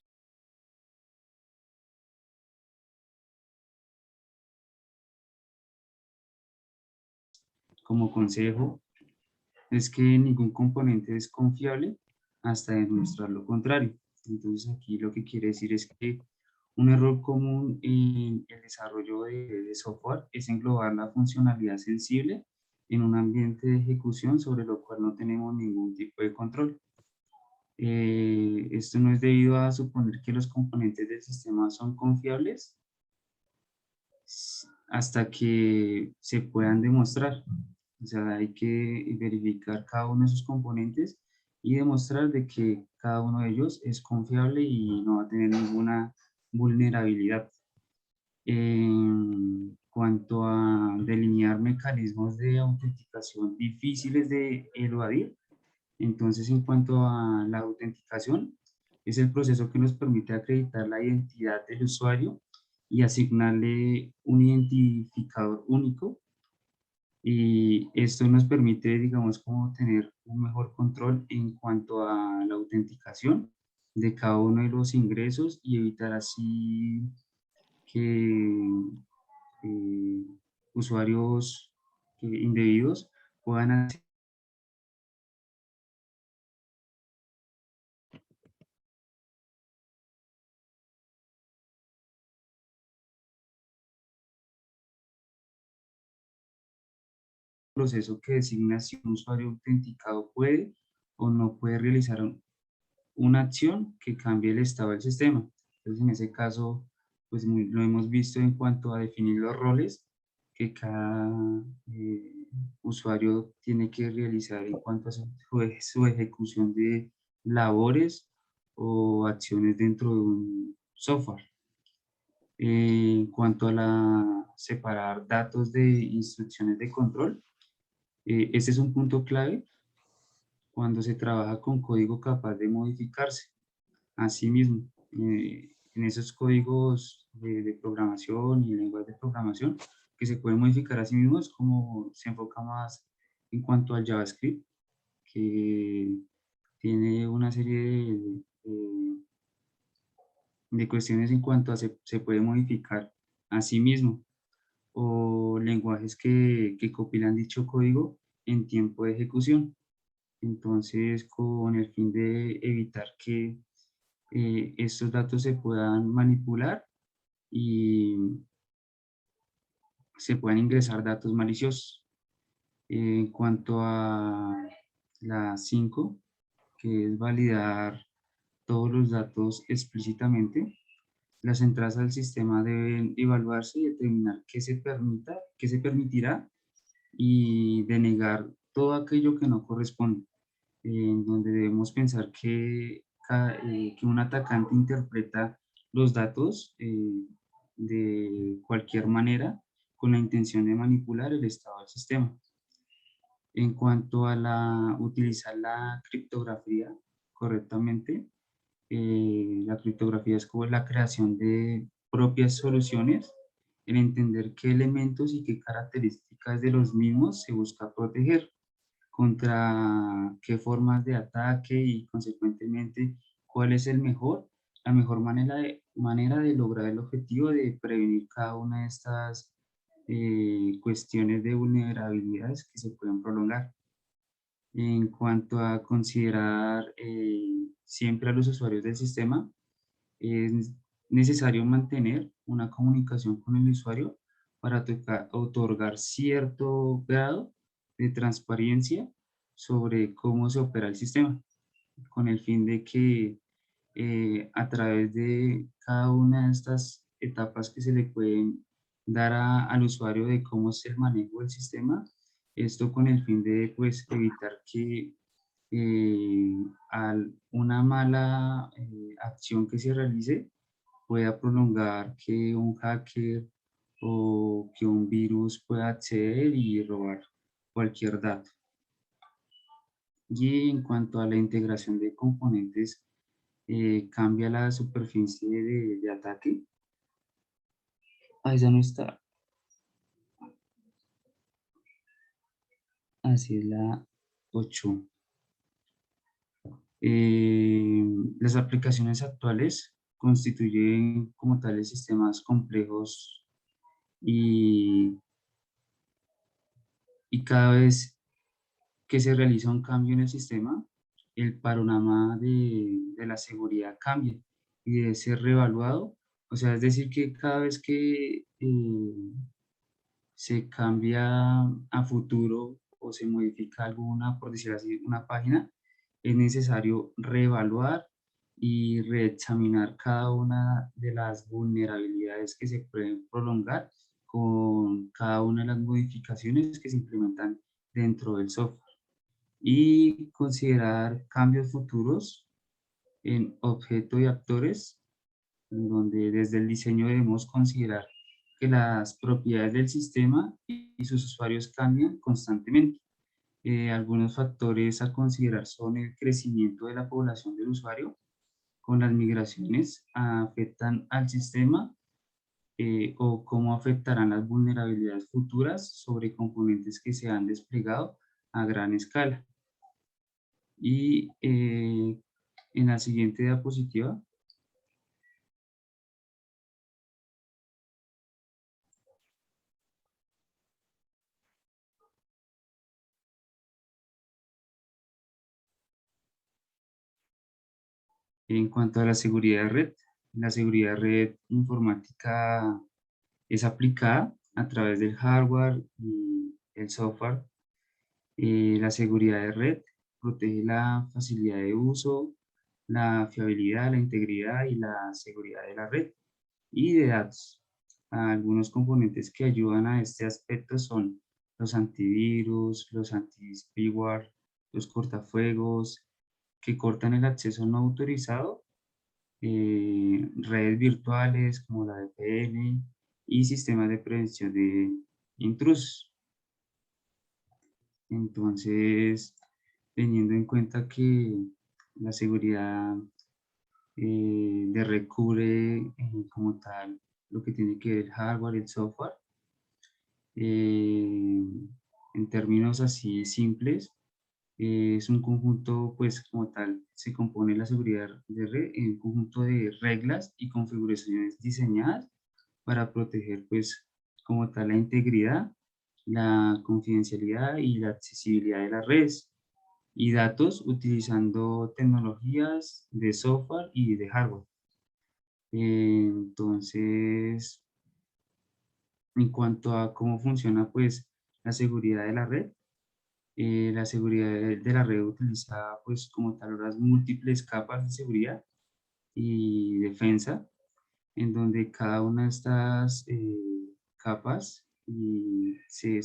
como consejo es que ningún componente es confiable hasta demostrar lo contrario. Entonces aquí lo que quiere decir es que un error común en el desarrollo de software es englobar la funcionalidad sensible en un ambiente de ejecución sobre lo cual no tenemos ningún tipo de control. Esto no es debido a suponer que los componentes del sistema son confiables hasta que se puedan demostrar. O sea, hay que verificar cada uno de sus componentes y demostrar de que cada uno de ellos es confiable y no va a tener ninguna vulnerabilidad. En cuanto a delinear mecanismos de autenticación difíciles de evadir, entonces en cuanto a la autenticación, es el proceso que nos permite acreditar la identidad del usuario y asignarle un identificador único. Y esto nos permite, digamos, como tener un mejor control en cuanto a la autenticación de cada uno de los ingresos y evitar así que usuarios indebidos puedan acceder al proceso que designa si un usuario autenticado puede o no puede realizar una acción que cambie el estado del sistema. Entonces, en ese caso, pues lo hemos visto en cuanto a definir los roles que cada usuario tiene que realizar en cuanto a su ejecución de labores o acciones dentro de un software. En cuanto a separar datos de instrucciones de control, este es un punto clave cuando se trabaja con código capaz de modificarse. Asimismo, en esos códigos de programación y lenguajes de programación que se pueden modificar a sí mismos, como se enfoca más en cuanto al JavaScript, que tiene una serie de cuestiones en cuanto a se puede modificar a sí mismo, o lenguajes que compilan dicho código en tiempo de ejecución. Entonces, con el fin de evitar que estos datos se puedan manipular y se puedan ingresar datos maliciosos. En cuanto a la 5, que es validar todos los datos explícitamente, las entradas al sistema deben evaluarse y determinar qué se permitirá y denegar todo aquello que no corresponde, en donde debemos pensar que un atacante interpreta los datos de cualquier manera con la intención de manipular el estado del sistema. En cuanto a utilizar la criptografía correctamente, la criptografía es como la creación de propias soluciones, en entender qué elementos y qué características de los mismos se busca proteger, contra qué formas de ataque y consecuentemente cuál es la mejor manera de lograr el objetivo de prevenir cada una de estas cuestiones de vulnerabilidades que se pueden prolongar. En cuanto a considerar siempre a los usuarios del sistema, es necesario mantener una comunicación con el usuario para otorgar cierto grado de transparencia sobre cómo se opera el sistema, con el fin de que a través de cada una de estas etapas que se le pueden dar al usuario de cómo es el manejo del sistema, esto con el fin de pues, evitar que una mala acción que se realice pueda prolongar que un hacker o que un virus pueda acceder y robar cualquier dato. Y en cuanto a la integración de componentes, cambia la superficie de ataque. Esa no está. Así es la 8. Las aplicaciones actuales constituyen como tales sistemas complejos y cada vez que se realiza un cambio en el sistema, el panorama de la seguridad cambia y debe ser reevaluado. O sea, es decir, que cada vez que se cambia a futuro o se modifica alguna, por decir así, una página, es necesario reevaluar y reexaminar cada una de las vulnerabilidades que se pueden prolongar con cada una de las modificaciones que se implementan dentro del software y considerar cambios futuros en objeto y actores, en donde desde el diseño debemos considerar que las propiedades del sistema y sus usuarios cambian constantemente. Algunos factores a considerar son el crecimiento de la población del usuario, con las migraciones afectan al sistema o cómo afectarán las vulnerabilidades futuras sobre componentes que se han desplegado a gran escala. Y en la siguiente diapositiva en cuanto a la seguridad de red informática es aplicada a través del hardware y el software. La seguridad de red protege la facilidad de uso, la fiabilidad, la integridad y la seguridad de la red y de datos. Algunos componentes que ayudan a este aspecto son los antivirus, los anti-spyware, los cortafuegos, que cortan el acceso no autorizado redes virtuales como la VPN y sistemas de prevención de intrusos. Entonces, teniendo en cuenta que la seguridad de red cubre como tal lo que tiene que ver el hardware y el software, en términos así simples, es un conjunto, pues como tal, se compone la seguridad de red en un conjunto de reglas y configuraciones diseñadas para proteger, pues, como tal, la integridad, la confidencialidad y la accesibilidad de las redes y datos utilizando tecnologías de software y de hardware. Entonces, en cuanto a cómo funciona, pues, la seguridad de la seguridad de la red utiliza, pues, como tal, las múltiples capas de seguridad y defensa, en donde cada una de estas capas se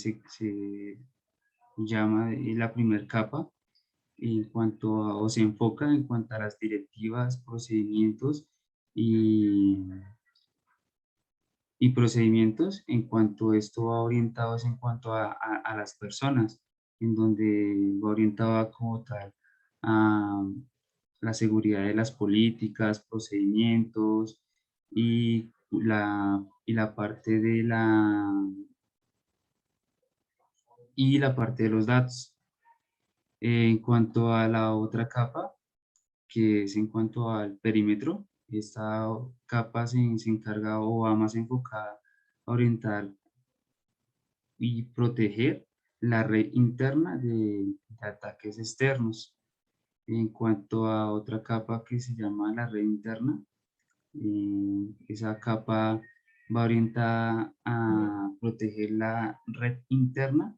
llama la primera capa en cuanto a, o se enfoca en cuanto a las directivas, procedimientos y, y procedimientos en cuanto esto va orientado es en cuanto a las personas, en donde va orientado a como tal a la seguridad de las políticas, procedimientos y la parte de la parte de los datos. En cuanto a la otra capa, que es en cuanto al perímetro, esta capa se encarga o va más enfocada a orientar y proteger la red interna de ataques externos. En cuanto a otra capa que se llama la red interna, esa capa va orientada a proteger la red interna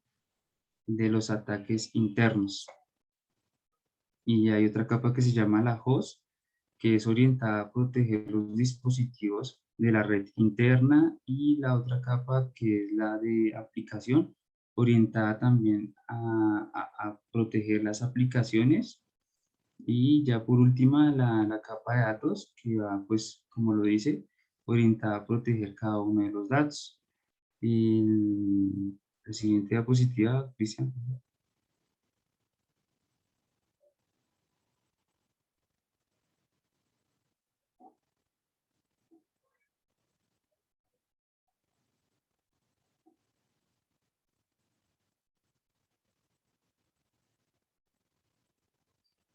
de los ataques internos. Y hay otra capa que se llama la host, que es orientada a proteger los dispositivos de la red interna, y la otra capa que es la de aplicación, orientada también a proteger las aplicaciones. Y ya por última la capa de datos, que va, pues como lo dice, orientada a proteger cada uno de los datos. Y la siguiente diapositiva, Cristian.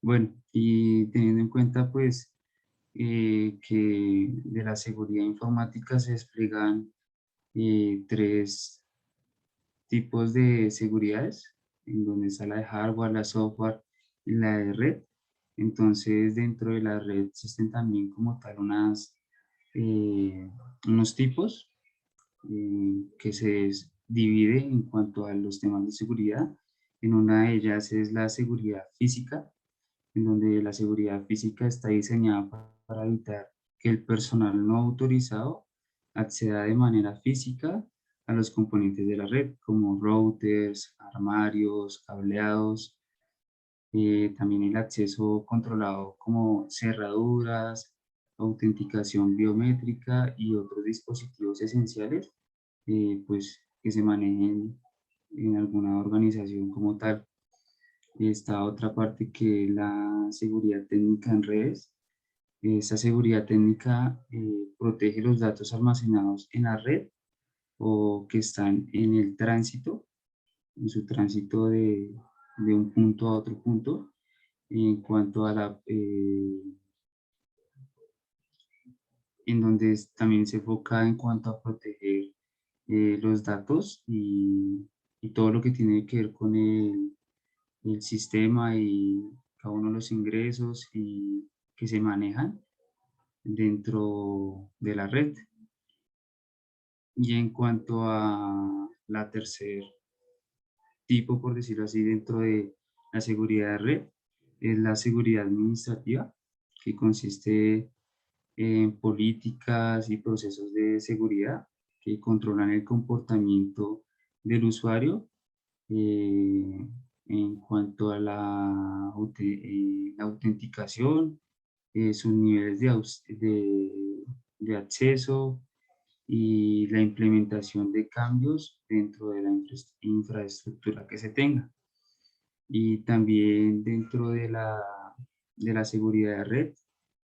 Bueno, y teniendo en cuenta pues que de la seguridad informática se despliegan tres tipos de seguridades, en donde está la de hardware, la software y la de red. Entonces, dentro de la red existen también como tal unos tipos que se divide en cuanto a los temas de seguridad. En una de ellas es la seguridad física, en donde la seguridad física está diseñada para evitar que el personal no autorizado acceda de manera física a los componentes de la red, como routers, armarios, cableados, también el acceso controlado como cerraduras, autenticación biométrica y otros dispositivos esenciales, pues que se manejen en alguna organización como tal. Esta otra parte que es la seguridad técnica en redes. Esa seguridad técnica protege los datos almacenados en la red o que están en el tránsito, en su tránsito de un punto a otro punto. En cuanto a en donde también se enfoca en cuanto a proteger los datos y todo lo que tiene que ver con el sistema y cada uno de los ingresos y que se manejan dentro de la red. Y en cuanto a la tercer tipo, por decirlo así, dentro de la seguridad de red, es la seguridad administrativa, que consiste en políticas y procesos de seguridad que controlan el comportamiento del usuario en cuanto a la autenticación, sus niveles de acceso y la implementación de cambios dentro de la infraestructura que se tenga. Y también dentro de la seguridad de red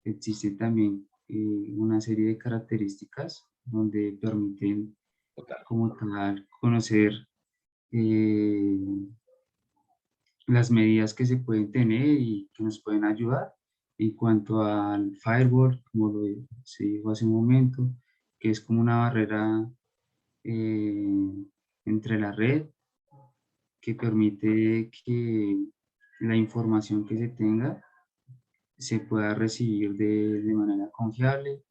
existen también una serie de características donde permiten como tal conocer las medidas que se pueden tener y que nos pueden ayudar en cuanto al firewall, como se dijo hace un momento, que es como una barrera entre la red que permite que la información que se tenga se pueda recibir de manera confiable,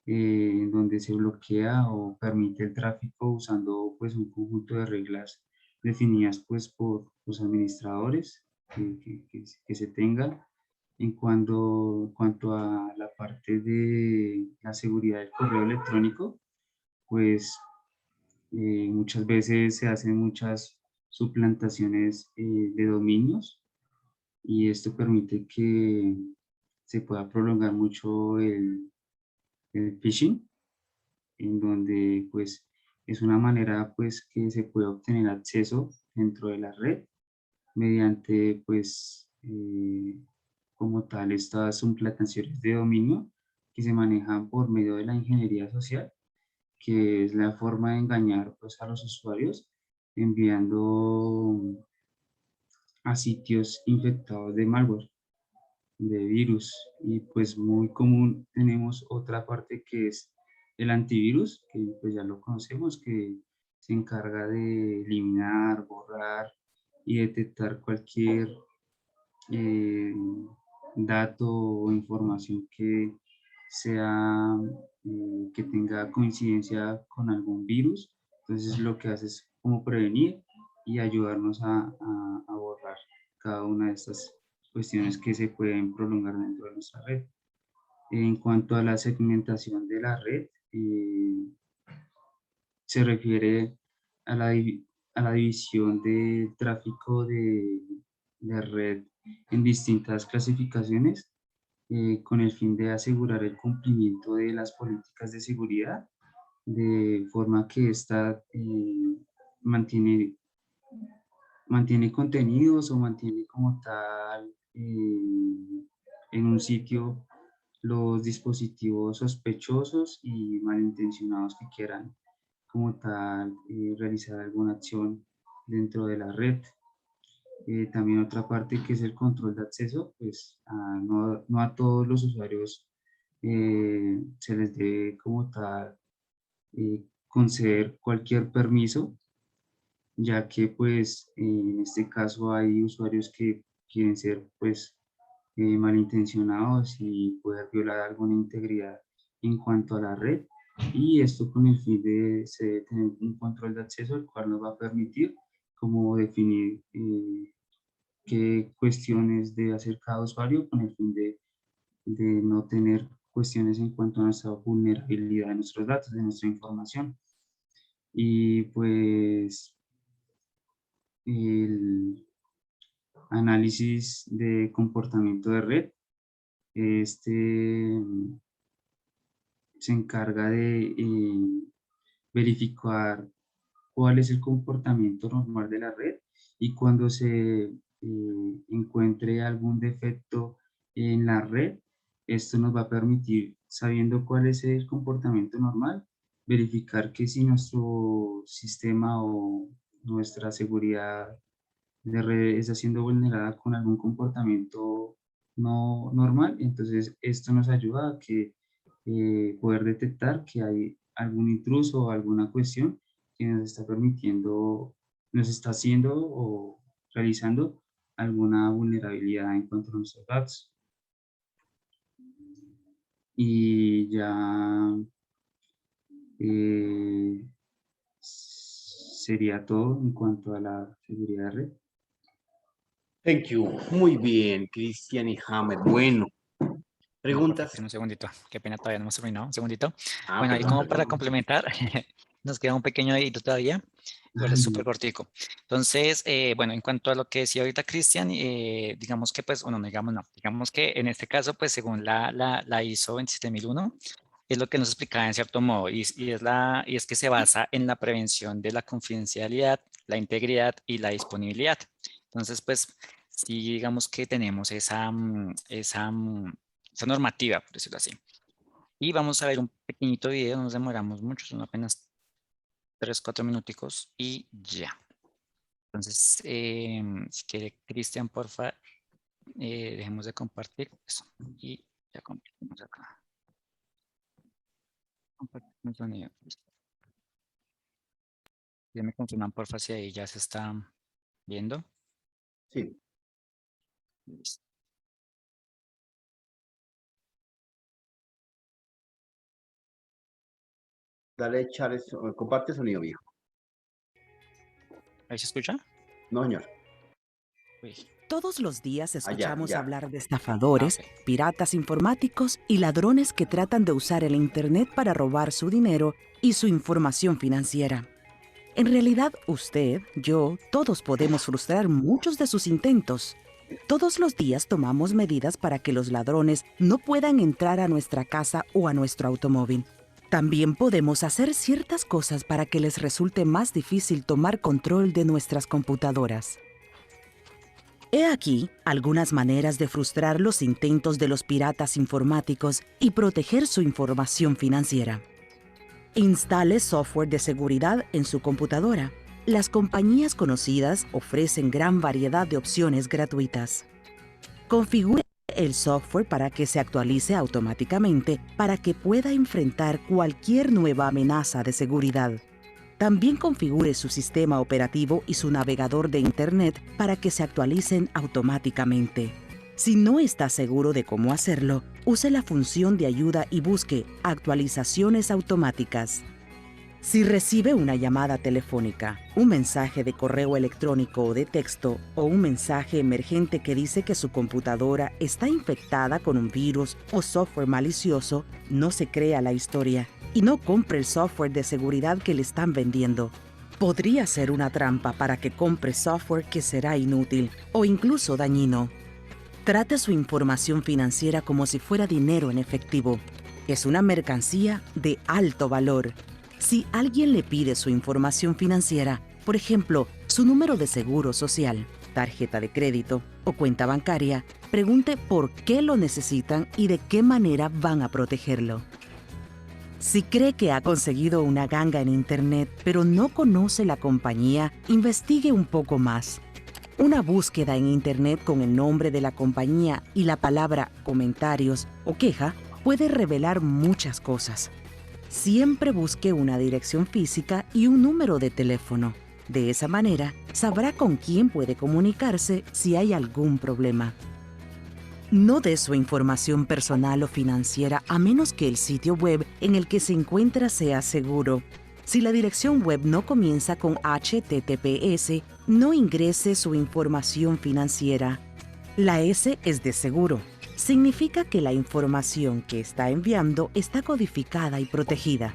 donde se bloquea o permite el tráfico usando pues un conjunto de reglas definidas pues por los administradores que se tengan. En cuanto a la parte de la seguridad del correo electrónico, pues muchas veces se hacen muchas suplantaciones de dominios y esto permite que se pueda prolongar mucho el phishing, en donde pues es una manera pues que se puede obtener acceso dentro de la red mediante pues como tal estas suplantaciones de dominio que se manejan por medio de la ingeniería social, que es la forma de engañar pues, a los usuarios enviando a sitios infectados de malware, de virus. Y pues muy común tenemos otra parte que es el antivirus, que pues ya lo conocemos, que se encarga de eliminar, borrar y detectar cualquier dato o información que sea que tenga coincidencia con algún virus. Entonces lo que hace es como prevenir y ayudarnos a borrar cada una de estas cuestiones que se pueden prolongar dentro de nuestra red. En cuanto a la segmentación de la red, se refiere a la división del tráfico de red en distintas clasificaciones con el fin de asegurar el cumplimiento de las políticas de seguridad, de forma que ésta mantiene contenidos o mantiene como tal en un sitio los dispositivos sospechosos y malintencionados que quieran como tal realizar alguna acción dentro de la red. También otra parte que es el control de acceso, pues no a todos los usuarios se les debe como tal conceder cualquier permiso, ya que pues en este caso hay usuarios que quieren ser pues malintencionados y poder violar alguna integridad en cuanto a la red, y esto con el fin de tener un control de acceso, el cual nos va a permitir como definir qué cuestiones debe hacer cada usuario con el fin de no tener cuestiones en cuanto a nuestra vulnerabilidad de nuestros datos, de nuestra información. Y pues el análisis de comportamiento de red, se encarga de verificar cuál es el comportamiento normal de la red, y cuando se encuentre algún defecto en la red, esto nos va a permitir, sabiendo cuál es el comportamiento normal, verificar que si nuestro sistema o nuestra seguridad de red está siendo vulnerada con algún comportamiento no normal. Entonces esto nos ayuda a que poder detectar que hay algún intruso o alguna cuestión que nos está permitiendo, nos está haciendo o realizando alguna vulnerabilidad en cuanto a nuestros datos. Y ya sería todo en cuanto a la seguridad de red. Thank you. Muy bien, Cristian y Hammer. Bueno, preguntas. Un segundito, qué pena, todavía no hemos terminado. Un segundito. Ah, Bueno, ahí perdón, como para perdón. complementar, nos queda un pequeño dedito todavía, igual es súper cortico. Entonces, bueno, en cuanto a lo que decía ahorita Cristian, digamos que pues, bueno, digamos no, digamos que en este caso, pues según la ISO 27001, es lo que nos explicaba en cierto modo, y es que se basa en la prevención de la confidencialidad, la integridad y la disponibilidad. Entonces, pues, sí, digamos que tenemos esa normativa, por decirlo así. Y vamos a ver un pequeñito video, no nos demoramos mucho, son apenas 3, 4 minuticos y ya. Entonces, si quiere, Cristian, porfa, dejemos de compartir eso y ya compartimos acá. Compartimos sonido. Ya me confirman, porfa, si ahí ya se está viendo. Sí. Listo. Dale, Charles, comparte sonido, viejo. ¿Ahí se escucha? No, señor. Uy. Todos los días escuchamos ya. hablar de estafadores, ok. piratas informáticos y ladrones que tratan de usar el Internet para robar su dinero y su información financiera. En realidad, usted, yo, todos podemos frustrar muchos de sus intentos. Todos los días tomamos medidas para que los ladrones no puedan entrar a nuestra casa o a nuestro automóvil. También podemos hacer ciertas cosas para que les resulte más difícil tomar control de nuestras computadoras. He aquí algunas maneras de frustrar los intentos de los piratas informáticos y proteger su información financiera. Instale software de seguridad en su computadora. Las compañías conocidas ofrecen gran variedad de opciones gratuitas. Configure el software para que se actualice automáticamente para que pueda enfrentar cualquier nueva amenaza de seguridad. También configure su sistema operativo y su navegador de Internet para que se actualicen automáticamente. Si no está seguro de cómo hacerlo, use la función de ayuda y busque actualizaciones automáticas. Si recibe una llamada telefónica, un mensaje de correo electrónico o de texto o un mensaje emergente que dice que su computadora está infectada con un virus o software malicioso, no se crea la historia y no compre el software de seguridad que le están vendiendo. Podría ser una trampa para que compre software que será inútil o incluso dañino. Trate su información financiera como si fuera dinero en efectivo. Es una mercancía de alto valor. Si alguien le pide su información financiera, por ejemplo, su número de seguro social, tarjeta de crédito o cuenta bancaria, pregunte por qué lo necesitan y de qué manera van a protegerlo. Si cree que ha conseguido una ganga en Internet, pero no conoce la compañía, investigue un poco más. Una búsqueda en Internet con el nombre de la compañía y la palabra comentarios o queja puede revelar muchas cosas. Siempre busque una dirección física y un número de teléfono. De esa manera, sabrá con quién puede comunicarse si hay algún problema. No dé su información personal o financiera a menos que el sitio web en el que se encuentra sea seguro. Si la dirección web no comienza con HTTPS, no ingrese su información financiera. La S es de seguro. Significa que la información que está enviando está codificada y protegida.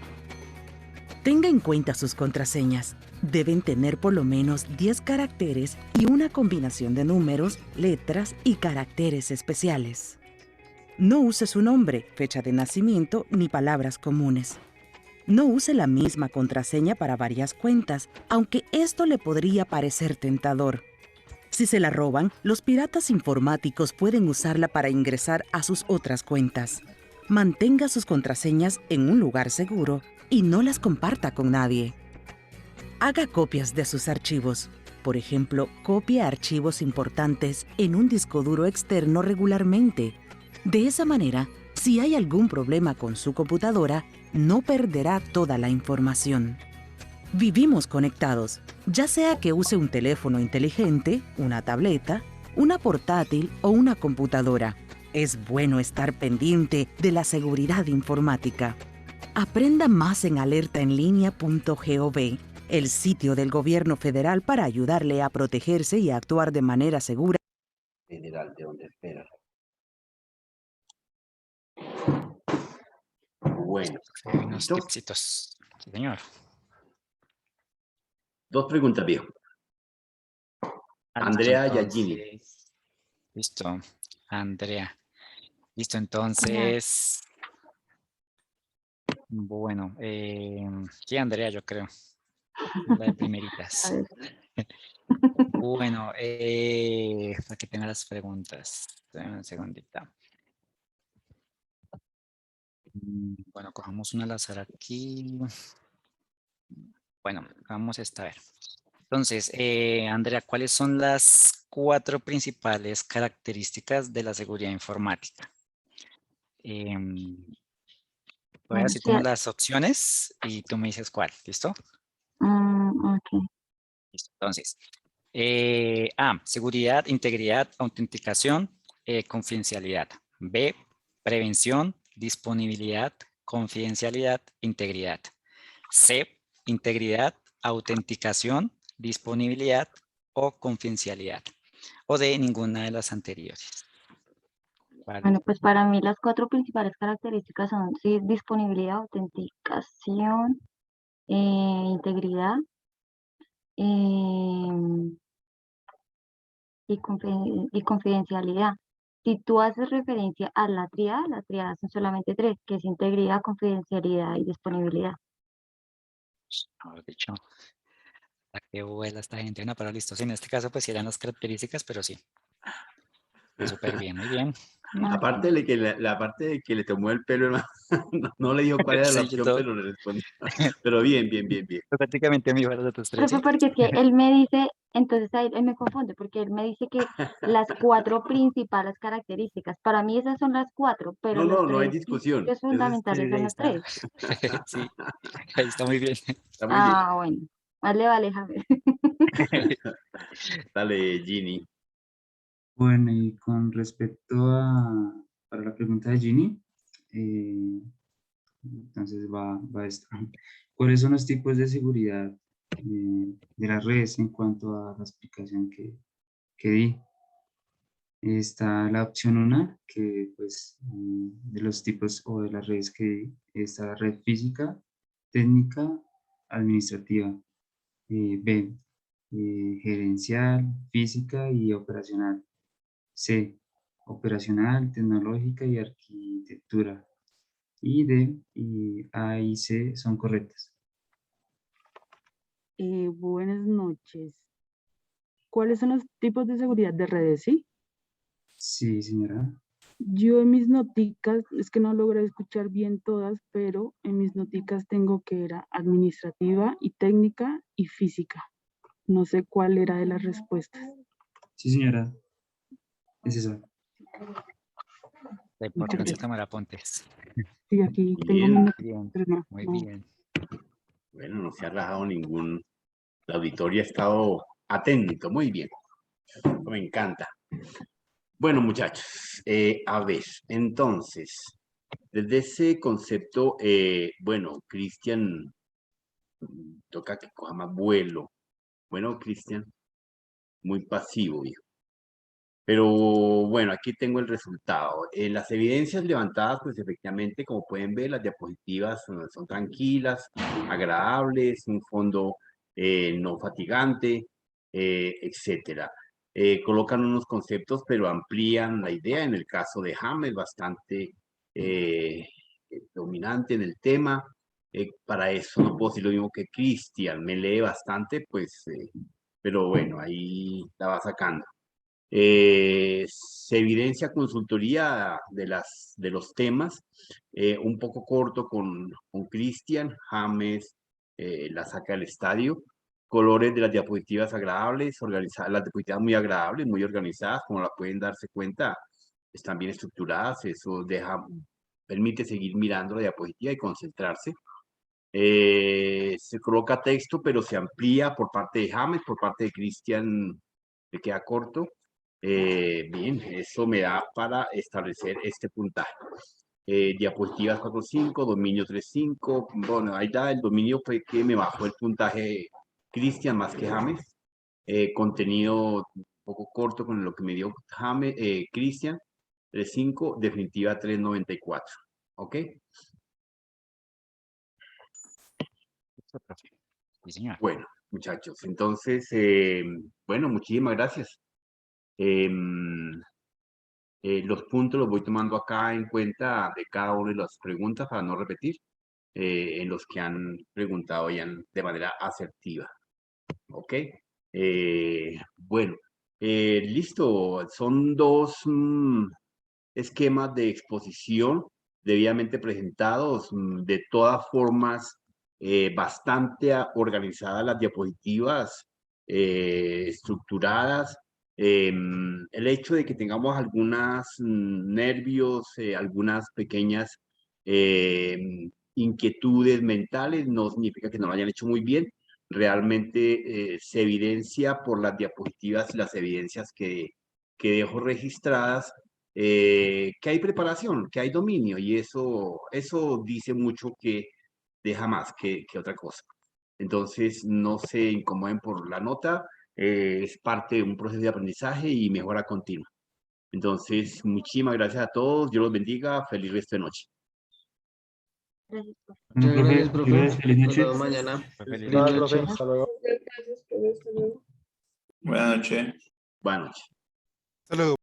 Tenga en cuenta sus contraseñas. Deben tener por lo menos 10 caracteres y una combinación de números, letras y caracteres especiales. No use su nombre, fecha de nacimiento ni palabras comunes. No use la misma contraseña para varias cuentas, aunque esto le podría parecer tentador. Si se la roban, los piratas informáticos pueden usarla para ingresar a sus otras cuentas. Mantenga sus contraseñas en un lugar seguro y no las comparta con nadie. Haga copias de sus archivos. Por ejemplo, copie archivos importantes en un disco duro externo regularmente. De esa manera, si hay algún problema con su computadora, no perderá toda la información. Vivimos conectados, ya sea que use un teléfono inteligente, una tableta, una portátil o una computadora. Es bueno estar pendiente de la seguridad informática. Aprenda más en alertaenlinea.gov, el sitio del gobierno federal para ayudarle a protegerse y a actuar de manera segura. Federal, ¿de dónde espera? Bueno, Unos ¿listo? tipsitos. Sí, señor. 2 preguntas, viejo. Andrea Yagini. Entonces, listo, Andrea. Listo, entonces, Bueno, sí, Andrea, yo creo. La de primeritas. A ver. Bueno, para que tenga las preguntas. Dame un segundito. Bueno, cojamos una al azar aquí. Bueno, vamos a esta a ver. Entonces, Andrea, ¿cuáles son las 4 principales características de la seguridad informática? Voy a Bueno, decir sí, como las opciones y tú me dices cuál, ¿listo? ok. Listo. Entonces, A, seguridad, integridad, autenticación, confidencialidad. B, prevención, disponibilidad, confidencialidad, integridad. C, integridad, autenticación, disponibilidad o confidencialidad. O D, ninguna de las anteriores. ¿Cuál? Bueno, pues para mí las 4 principales características son sí, disponibilidad, autenticación, integridad em, y confidencialidad. Si tú haces referencia a la triada son solamente 3, que es integridad, confidencialidad y disponibilidad. Mejor dicho, ¿a qué vuela esta gente? No, pero listo. Sí, en este caso, pues sí eran las características, pero sí. Súper bien, muy bien. Aparte de que la parte de que le tomó el pelo, no le dijo cuál era la Sí, yo opción, todo. pero le respondió. Pero bien, bien, bien, bien. Prácticamente mi de tus tres, Profe, ¿sí? porque es que él me dice, entonces ahí él me confunde, porque él me dice que las 4 principales características, para mí esas son las 4, pero No, los no hay 3 discusión. principios fundamentales Sí, son ahí los está. 3. Sí, ahí está muy bien. Está muy bien. Ah, bueno. Vale, Javier. Dale, Ginny. Bueno, y con respecto para la pregunta de Ginny, entonces va esto. ¿Cuáles son los tipos de seguridad de las redes en cuanto a la explicación que di? Está la opción 1, que pues de los tipos o de las redes que di, está la red física, técnica, administrativa. B, gerencial, física y operacional. C, operacional, tecnológica y arquitectura. Y D, y A y C son correctas. Buenas noches. ¿Cuáles son los tipos de seguridad de redes, sí? Sí, señora. Yo en mis noticas, es que no logré escuchar bien todas, pero en mis noticas tengo que era administrativa y técnica y física. No sé cuál era de las respuestas. Sí, señora. Es esa. La importancia de tomar apuntes. Sí, aquí tengo Bien, mi notita, Bien, pero no, muy no. bien. bueno, no se ha rajado ningún. La auditoría ha estado atento, muy bien. Me encanta. Bueno, muchachos, a ver, entonces, desde ese concepto, bueno, Cristian, toca que coja más vuelo. Bueno, Cristian, muy pasivo, hijo. Pero bueno, aquí tengo el resultado. Las evidencias levantadas, pues efectivamente, como pueden ver, las diapositivas son tranquilas, agradables, un fondo no fatigante, etcétera. Colocan unos conceptos, pero amplían la idea. En el caso de James, bastante dominante en el tema. Para eso no puedo decir lo mismo que Cristian, me lee bastante, pues, pero bueno, ahí la va sacando. Se evidencia consultoría de los temas, un poco corto con Cristian, James la saca del estadio, colores de las diapositivas agradables, organizadas, las diapositivas muy agradables, muy organizadas, como la pueden darse cuenta, están bien estructuradas, eso permite seguir mirando la diapositiva y concentrarse. Se coloca texto, pero se amplía por parte de James, por parte de Cristian, le queda corto. Bien, eso me da para establecer este puntaje. Diapositivas 4.5, dominio 3.5. Bueno, ahí da el dominio, fue que me bajó el puntaje Cristian más que James. Contenido un poco corto con lo que me dio James, Cristian, 3.5, definitiva 3.94. ¿Ok? Sí, señor. Bueno, muchachos, entonces, bueno, muchísimas gracias. Los puntos los voy tomando acá en cuenta de cada una de las preguntas para no repetir. en los que han preguntado de manera asertiva. ¿Ok? Bueno, listo. Son dos esquemas de exposición debidamente presentados. De todas formas, bastante organizadas las diapositivas, estructuradas. El hecho de que tengamos algunos nervios, algunas pequeñas inquietudes mentales, no significa que no lo hayan hecho muy bien. Realmente se evidencia por las diapositivas y las evidencias que dejo registradas, que hay preparación, que hay dominio, y eso dice mucho, que deja más que otra cosa. Entonces, no se incomoden por la nota, es parte de un proceso de aprendizaje y mejora continua. Entonces, muchísimas gracias a todos, Dios los bendiga, feliz resto de noche. Gracias, profe. Muchas gracias, profe. Feliz Nos noche. vemos mañana. Feliz Buenas noche, profe. noches. Hasta luego. Gracias, profe. Hasta luego. Buenas noches. Buenas noches. Hasta luego.